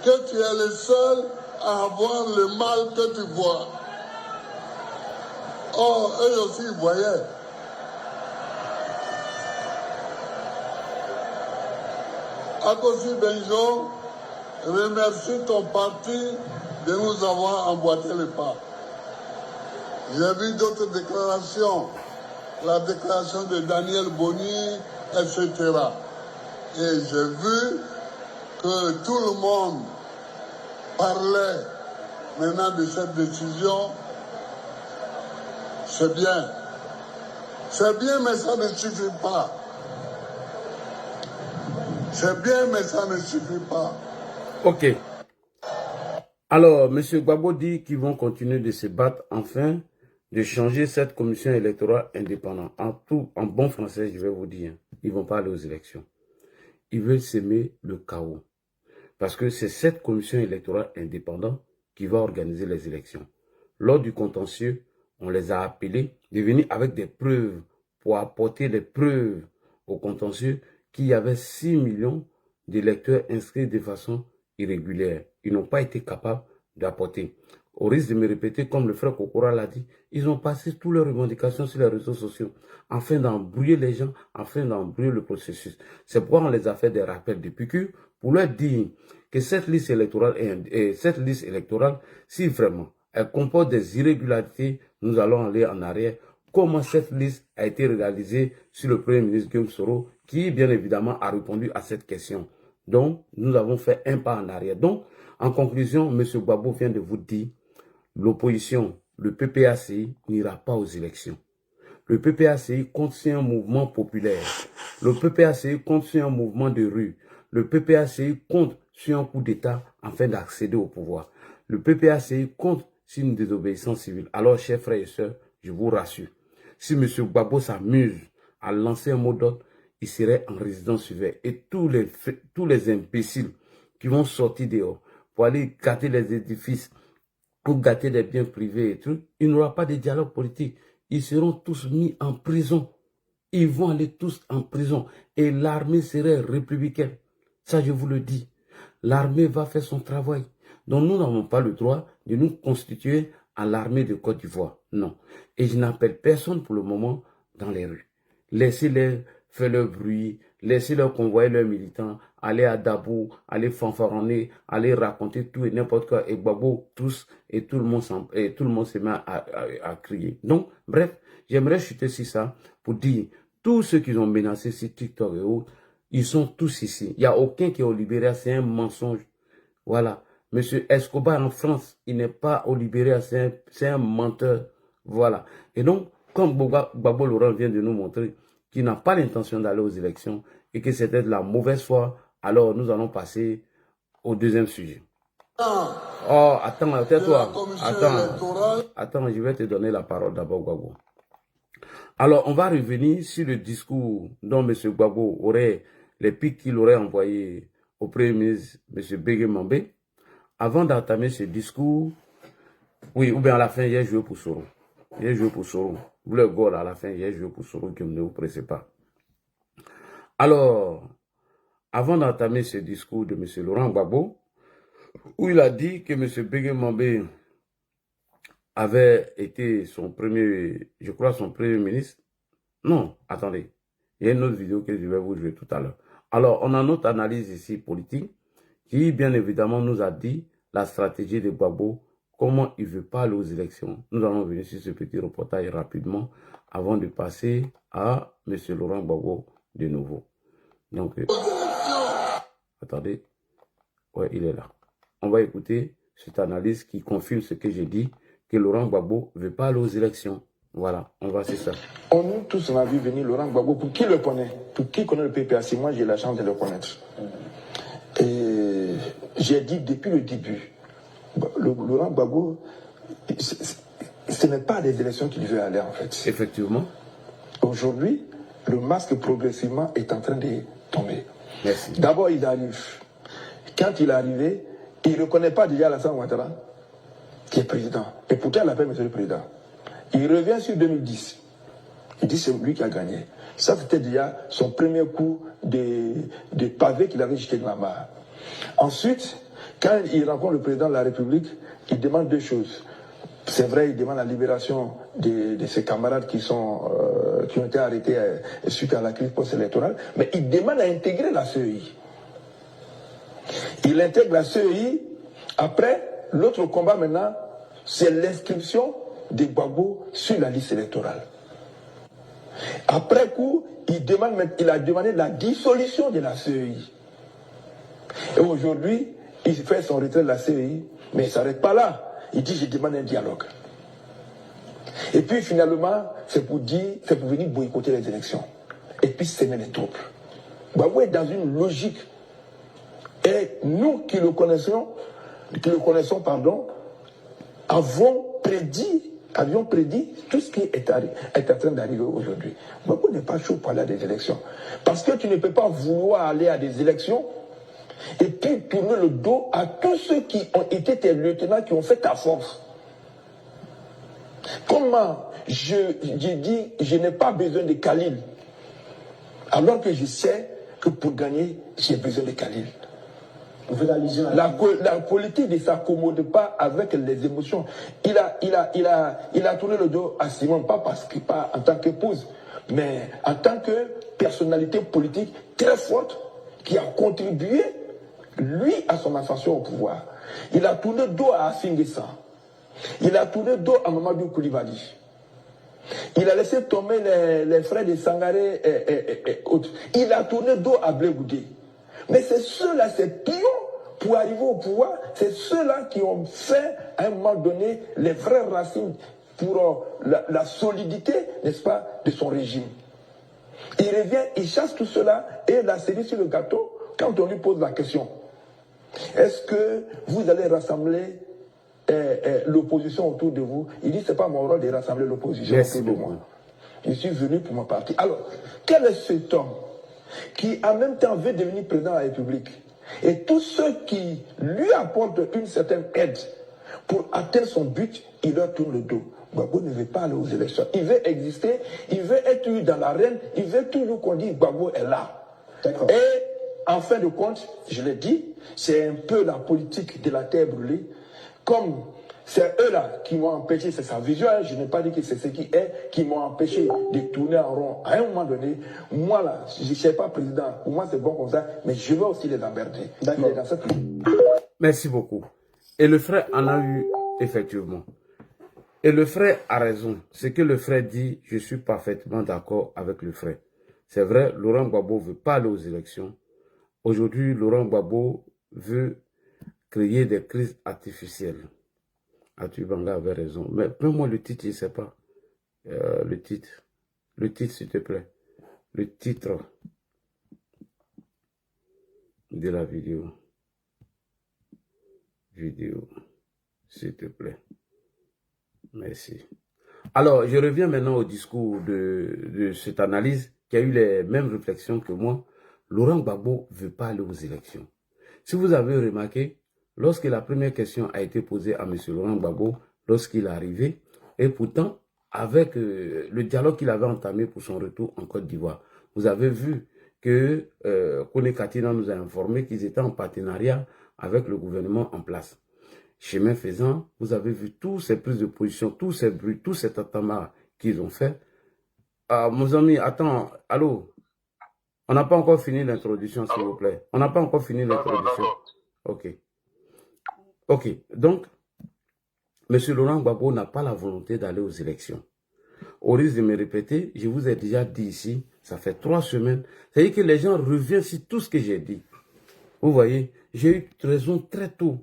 que tu es le seul à avoir le mal que tu vois. Or, eux aussi voyaient. Akosi Benjo remercie ton parti de nous avoir emboîté le pas. J'ai vu d'autres déclarations la déclaration de Daniel Boni, etc. Et j'ai vu que tout le monde parlait maintenant de cette décision. C'est bien. C'est bien, mais ça ne suffit pas. C'est bien, mais ça ne suffit pas. Ok. Alors, M. Gbagbo dit qu'ils vont continuer de se battre afin de changer cette commission électorale indépendante. En bon français, je vais vous dire, ils ne vont pas aller aux élections. Ils veulent semer le chaos. Parce que c'est cette commission électorale indépendante qui va organiser les élections. Lors du contentieux, on les a appelés de venir avec des preuves pour apporter les preuves au contentieux qu'il y avait 6 millions d'électeurs inscrits de façon irrégulière. Ils n'ont pas été capables d'apporter. Au risque de me répéter, comme le frère Kokora l'a dit, ils ont passé toutes leurs revendications sur les réseaux sociaux afin d'embrouiller les gens, afin d'embrouiller le processus. C'est pourquoi on les a fait des rappels depuis que pour leur dire que cette liste électorale, si vraiment elle comporte des irrégularités, nous allons aller en arrière. Comment cette liste a été réalisée sur le Premier ministre Guillaume Soro, qui bien évidemment a répondu à cette question. Donc, nous avons fait un pas en arrière. Donc, en conclusion, M. Gbagbo vient de vous dire, l'opposition, le PPACI, n'ira pas aux élections. Le PPACI compte sur un mouvement populaire. Le PPACI compte sur un mouvement de rue. Le PPACI compte sur un coup d'État afin d'accéder au pouvoir. Le PPACI compte sur une désobéissance civile. Alors, chers frères et sœurs, je vous rassure, si M. Gbagbo s'amuse à lancer un mot d'ordre, il serait en résidence surveillée. Et tous les imbéciles qui vont sortir dehors pour aller gâter les édifices ou gâter des biens privés et tout, il n'y aura pas de dialogue politique. Ils seront tous mis en prison. Ils vont aller tous en prison. Et l'armée serait républicaine. Ça, je vous le dis. L'armée va faire son travail. Donc, nous n'avons pas le droit de nous constituer à l'armée de Côte d'Ivoire. Non. Et je n'appelle personne pour le moment dans les rues. Laissez-les faire leur bruit, laissez-leur convoyer leurs militants, aller à Dabou, aller fanfaronner, aller raconter tout et n'importe quoi. Et Gbagbo, tous, et tout le monde se met à crier. Donc, bref, j'aimerais chuter sur ça pour dire, tous ceux qui ont menacé sur TikTok et autres, ils sont tous ici. Il n'y a aucun qui est au Libéria, c'est un mensonge. Voilà. Monsieur Escobar en France, il n'est pas au Libéria, c'est un menteur. Voilà. Et donc, comme Gbagbo Laurent vient de nous montrer qu'il n'a pas l'intention d'aller aux élections et que c'était de la mauvaise foi, alors nous allons passer au deuxième sujet. Oh, attends, tais-toi. Attends, je vais te donner la parole d'abord, Gbagbo. Alors, on va revenir sur le discours dont M. Gbagbo aurait, les pics qu'il aurait envoyés au Premier ministre, M. Bégué Mambé. Avant d'entamer ce discours, oui, ou bien à la fin, il a joué pour Soro. Il a joué pour Soro. Vous le goal à la fin, il a joué pour Soro, que ne vous pressez pas. Alors, avant d'entamer ce discours de M. Laurent Gbagbo, où il a dit que M. Bégué Mambé avait été son premier, je crois, son premier ministre. Non, attendez. Il y a une autre vidéo que je vais vous jouer tout à l'heure. Alors, on a notre analyse ici politique qui, bien évidemment, nous a dit la stratégie de Gbagbo, comment il ne veut pas aller aux élections. Nous allons venir sur ce petit reportage rapidement avant de passer à M. Laurent Gbagbo de nouveau. Donc, attendez. Ouais, il est là. On va écouter cette analyse qui confirme ce que j'ai dit, que Laurent Gbagbo ne veut pas aller aux élections. Voilà, on va c'est ça. Nous tous, on a vu venir Laurent Gbagbo. Pour qui le connaît? Pour qui connaît le PPAC? Moi, j'ai la chance de le connaître. Et j'ai dit depuis le début, Laurent Gbagbo, ce n'est pas des élections qu'il veut aller en fait. Effectivement. Aujourd'hui, le masque progressivement est en train de tomber. Merci. D'abord, il arrive. Quand il est arrivé, il ne reconnaît pas déjà Alassane Ouattara, qui est président. Et pourtant, il l'appelle Monsieur le Président. Il revient sur 2010. Il dit c'est lui qui a gagné. Ça, c'était déjà son premier coup de pavé qu'il avait jeté dans la mare. Ensuite, quand il rencontre le président de la République, il demande deux choses. C'est vrai, il demande la libération de ses camarades qui ont été arrêtés suite à la crise post-électorale, mais il demande à intégrer la CEI. Il intègre la CEI. Après, l'autre combat maintenant, c'est l'inscription des Gbagbo sur la liste électorale. Après coup, il a demandé la dissolution de la CEI. Et aujourd'hui, il fait son retrait de la CEI, mais il ne s'arrête pas là. Il dit, je demande un dialogue. Et puis finalement, c'est pour venir boycotter les élections. Et puis semer les troupes. Gbagbo est dans une logique. Et nous qui le connaissons, avions prédit tout ce qui est en train d'arriver aujourd'hui. Gbagbo n'est pas chaud pour aller à des élections. Parce que tu ne peux pas vouloir aller à des élections et puis tourner le dos à tous ceux qui ont été tes lieutenants, qui ont fait ta force. Comment j'ai dit, je n'ai pas besoin de Khalil, alors que je sais que pour gagner, j'ai besoin de Khalil. La politique ne s'accommode pas avec les émotions. Il a tourné le dos à Simon, pas en tant qu'épouse, mais en tant que personnalité politique très forte qui a contribué, lui, à son ascension au pouvoir. Il a tourné le dos à Assingessa. Il a tourné le dos à Mamadou Koulibaly. Il a laissé tomber les frères de Sangaré et autres. Il a tourné le dos à Blé Goudé. Mais c'est ceux-là, ces pions, pour arriver au pouvoir, c'est ceux-là qui ont fait, à un moment donné, les vraies racines pour la solidité, n'est-ce pas, de son régime. Il revient, il chasse tout cela, et la cerise sur le gâteau, quand on lui pose la question, est-ce que vous allez rassembler l'opposition autour de vous? Il dit, c'est pas mon rôle de rassembler l'opposition autour de moi. Je suis venu pour mon parti. Alors, quel est cet homme qui en même temps veut devenir président de la République? Et tous ceux qui lui apportent une certaine aide pour atteindre son but, il leur tourne le dos. Gbagbo ne veut pas aller aux élections. Il veut exister, il veut être eu dans l'arène, il veut toujours qu'on dise Gbagbo est là. Et en fin de compte, je l'ai dit, c'est un peu la politique de la terre brûlée. Comme c'est eux-là qui m'ont empêché, c'est sa vision, hein, je n'ai pas dit que c'est ce qui m'ont empêché de tourner en rond. À un moment donné, moi là, je ne suis pas président, pour moi c'est bon comme ça, mais je veux aussi les emmerder. Merci beaucoup. Et le frère en a eu, effectivement. Et le frère a raison. Ce que le frère dit, je suis parfaitement d'accord avec le frère. C'est vrai, Laurent Gbagbo ne veut pas aller aux élections. Aujourd'hui, Laurent Gbagbo veut créer des crises artificielles. Atubanga avait raison. Mais prends-moi le titre, je ne sais pas. Le titre, s'il te plaît. Le titre de la vidéo. S'il te plaît. Merci. Alors, je reviens maintenant au discours de cette analyse qui a eu les mêmes réflexions que moi. Laurent Gbagbo ne veut pas aller aux élections. Si vous avez remarqué, lorsque la première question a été posée à M. Laurent Gbagbo, lorsqu'il est arrivé, et pourtant, avec le dialogue qu'il avait entamé pour son retour en Côte d'Ivoire, vous avez vu que Kone Katina nous a informé qu'ils étaient en partenariat avec le gouvernement en place. Chemin faisant, vous avez vu toutes ces prises de position, tous ces bruits, tous ces tatamars qu'ils ont fait. Mes amis, attends, allô? On n'a pas encore fini l'introduction, s'il vous plaît. On n'a pas encore fini l'introduction. Ok. Ok. Donc, M. Laurent Gbagbo n'a pas la volonté d'aller aux élections. Au risque de me répéter, je vous ai déjà dit ici, ça fait 3 semaines. C'est-à-dire que les gens reviennent sur tout ce que j'ai dit. Vous voyez, j'ai eu raison très tôt.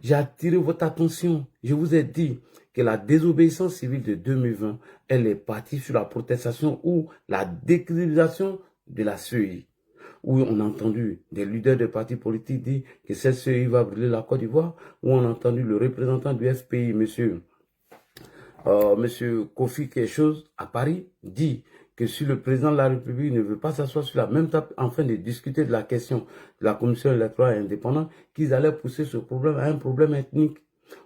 J'ai attiré votre attention. Je vous ai dit que la désobéissance civile de 2020, elle est partie sur la protestation ou la décrédibilisation de la CEI. Où on a entendu des leaders de partis politiques dire que cette CEI va brûler la Côte d'Ivoire. Où on a entendu le représentant du FPI, monsieur Kofi quelque chose à Paris, dit que si le président de la République ne veut pas s'asseoir sur la même table afin de discuter de la question de la commission électorale indépendante, qu'ils allaient pousser ce problème à un problème ethnique.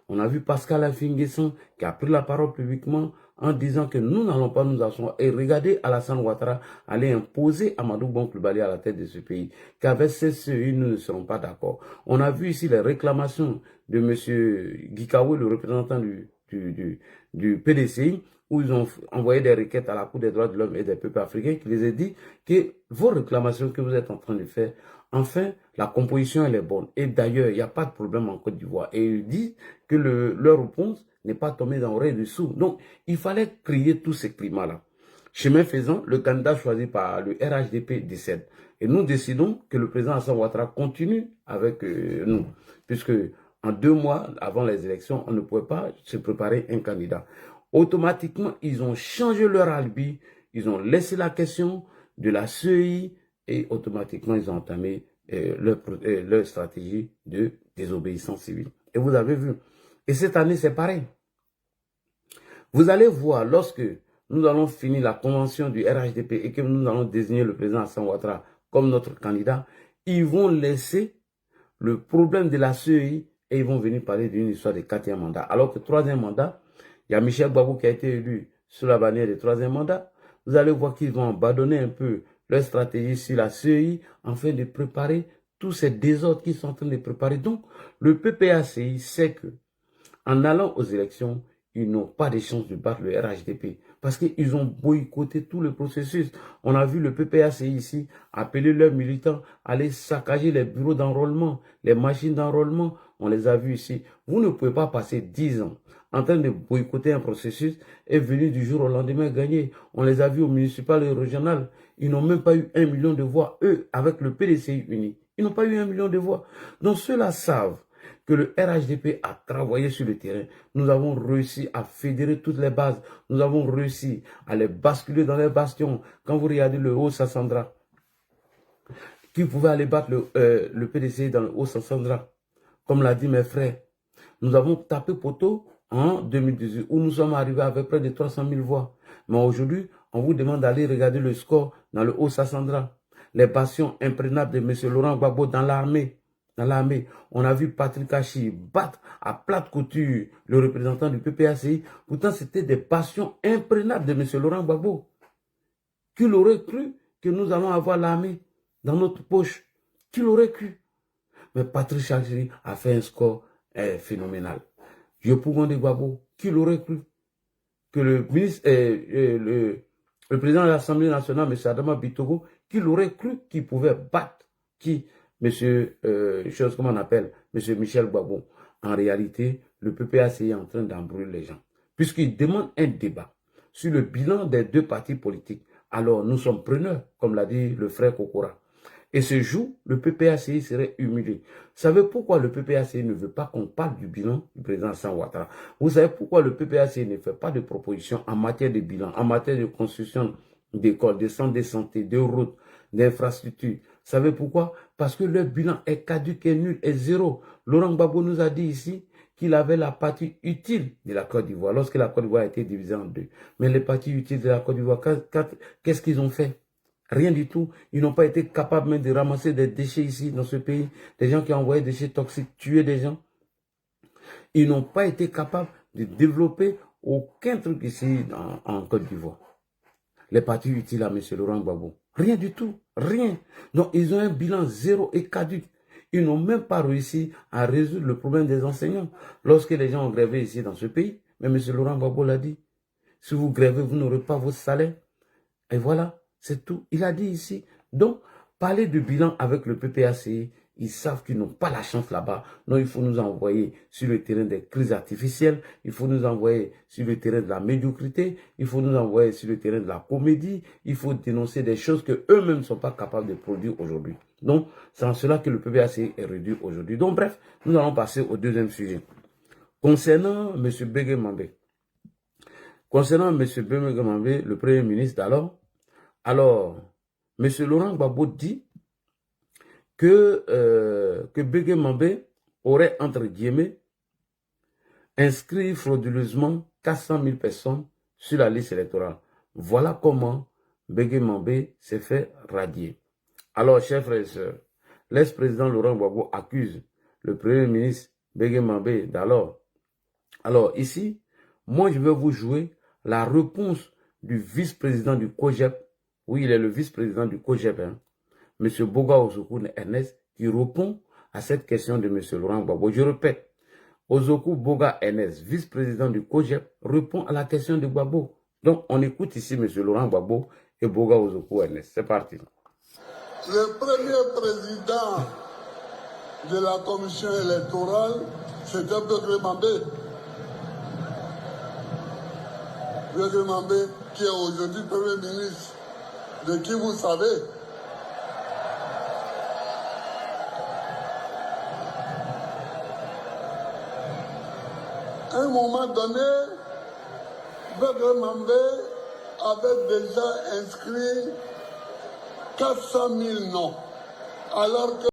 On a vu Pascal Affi-N'Guessan qui a pris la parole publiquement en disant que nous n'allons pas nous asseoir et regardez Alassane Ouattara aller imposer Amadou Bon Coulibaly à la tête de ce pays. Qu'avec CCI, nous ne serons pas d'accord. On a vu ici les réclamations de M. Guikawe, le représentant du PDCI, où ils ont envoyé des requêtes à la Cour des droits de l'homme et des peuples africains qui les a dit que vos réclamations que vous êtes en train de faire, enfin, la composition elle est bonne. Et d'ailleurs, il n'y a pas de problème en Côte d'Ivoire. Et ils disent que leur réponse n'est pas tombée dans l'oreille du sourd. Donc, il fallait créer tout ce climat-là. Chemin faisant, le candidat choisi par le RHDP décède. Et nous décidons que le président Alassane Ouattara continue avec nous. Puisque en 2 mois avant les élections, on ne pouvait pas se préparer un candidat. Automatiquement, ils ont changé leur alibi. Ils ont laissé la question de la CEI et automatiquement, ils ont entamé leur stratégie de désobéissance civile. Et vous avez vu. Et cette année, c'est pareil. Vous allez voir, lorsque nous allons finir la convention du RHDP et que nous allons désigner le président Alassane Ouattara comme notre candidat, ils vont laisser le problème de la CEI et ils vont venir parler d'une histoire de 4e mandat. Alors que 3e mandat, il y a Michel Gbagbo qui a été élu sur la bannière du 3e mandat. Vous allez voir qu'ils vont abandonner un peu leur stratégie sur la CEI afin de préparer tous ces désordres qu'ils sont en train de préparer. Donc, le PPACI sait que en allant aux élections, ils n'ont pas de chance de battre le RHDP parce qu'ils ont boycotté tout le processus. On a vu le PPACI ici appeler leurs militants à aller saccager les bureaux d'enrôlement, les machines d'enrôlement. On les a vus ici. Vous ne pouvez pas passer 10 ans en train de boycotter un processus et venir du jour au lendemain gagner. On les a vus au municipal et au régional. Ils n'ont même pas eu 1 million de voix, eux, avec le PDCI uni. Ils n'ont pas eu 1 million de voix. Donc ceux-là savent que le RHDP a travaillé sur le terrain. Nous avons réussi à fédérer toutes les bases. Nous avons réussi à les basculer dans les bastions. Quand vous regardez le Haut-Sassandra, qui pouvait aller battre le PDCI dans le Haut-Sassandra, comme l'a dit mes frères, nous avons tapé poteau en 2018, où nous sommes arrivés avec près de 300 000 voix. Mais aujourd'hui, on vous demande d'aller regarder le score dans le Haut-Sassandra. Les bastions imprenables de M. Laurent Gbagbo dans l'armée. On a vu Patrick Hachi battre à plate couture le représentant du PPACI. Pourtant, c'était des bastions imprenables de M. Laurent Gbagbo. Qui l'aurait cru que nous allons avoir l'armée dans notre poche? Qui l'aurait cru? Mais Patrick Hachi a fait un score phénoménal. Yopougon de Gbagbo, qui l'aurait cru que le ministre, le président de l'Assemblée nationale, M. Adama Bitogo, qui l'aurait cru qu'il pouvait battre qui? Monsieur Michel Gbagbo. En réalité, le PPACI est en train d'embrouiller les gens. Puisqu'il demande un débat sur le bilan des 2 partis politiques, alors nous sommes preneurs, comme l'a dit le frère Kokora. Et ce jour, le PPACI serait humilié. Vous savez pourquoi le PPACI ne veut pas qu'on parle du bilan du président Alassane Ouattara? Vous savez pourquoi le PPACI ne fait pas de propositions en matière de bilan, en matière de construction d'écoles, de centres de santé, de routes, d'infrastructures? Vous savez pourquoi? Parce que le bilan est caduc, est nul, est zéro. Laurent Gbagbo nous a dit ici qu'il avait la partie utile de la Côte d'Ivoire, lorsque la Côte d'Ivoire a été divisée en 2. Mais les parties utiles de la Côte d'Ivoire, qu'est-ce qu'ils ont fait? Rien du tout. Ils n'ont pas été capables même de ramasser des déchets ici, dans ce pays. Des gens qui ont envoyé des déchets toxiques, tuer des gens. Ils n'ont pas été capables de développer aucun truc ici en Côte d'Ivoire. Les parties utiles à M. Laurent Gbagbo. Rien du tout. Rien. Donc, ils ont un bilan zéro et caduc. Ils n'ont même pas réussi à résoudre le problème des enseignants. Lorsque les gens ont grévé ici dans ce pays, mais M. Laurent Gbagbo l'a dit, si vous grévez, vous n'aurez pas votre salaire. Et voilà, c'est tout. Il a dit ici. Donc, parler de bilan avec le PPACI, ils savent qu'ils n'ont pas la chance là-bas. Non, il faut nous envoyer sur le terrain des crises artificielles. Il faut nous envoyer sur le terrain de la médiocrité. Il faut nous envoyer sur le terrain de la comédie. Il faut dénoncer des choses qu'eux-mêmes ne sont pas capables de produire aujourd'hui. Donc, c'est en cela que le PPACI est réduit aujourd'hui. Donc, bref, nous allons passer au 2e sujet. Concernant M. Bégué Mambé. Concernant M. Bégué Mambé, le Premier ministre d'alors, alors, M. Laurent Gbagbo dit que Bégué Mambé aurait, entre guillemets, inscrit frauduleusement 400 000 personnes sur la liste électorale. Voilà comment Bégué Mambé s'est fait radier. Alors, chers frères et sœurs, l'ex-président Laurent Gbagbo accuse le Premier ministre Bégué Mambé d'alors. Alors, ici, moi, je vais vous jouer la réponse du vice-président du COGEP. Oui, il est le vice-président du COGEP, hein. M. Boga Ozoku Ernest, qui répond à cette question de M. Laurent Gbagbo. Je répète, Ozoku Boga Ernest, vice-président du COGEP, répond à la question de Gbagbo. Donc, on écoute ici M. Laurent Gbagbo et Boga Ozoku Ernest. C'est parti. Le premier président de la commission électorale, c'était Bégué Mambé. Bègue Mambé, qui est aujourd'hui Premier ministre, de qui vous savez. À un moment donné, Bègue Mambé avait déjà inscrit 400 000 noms, alors que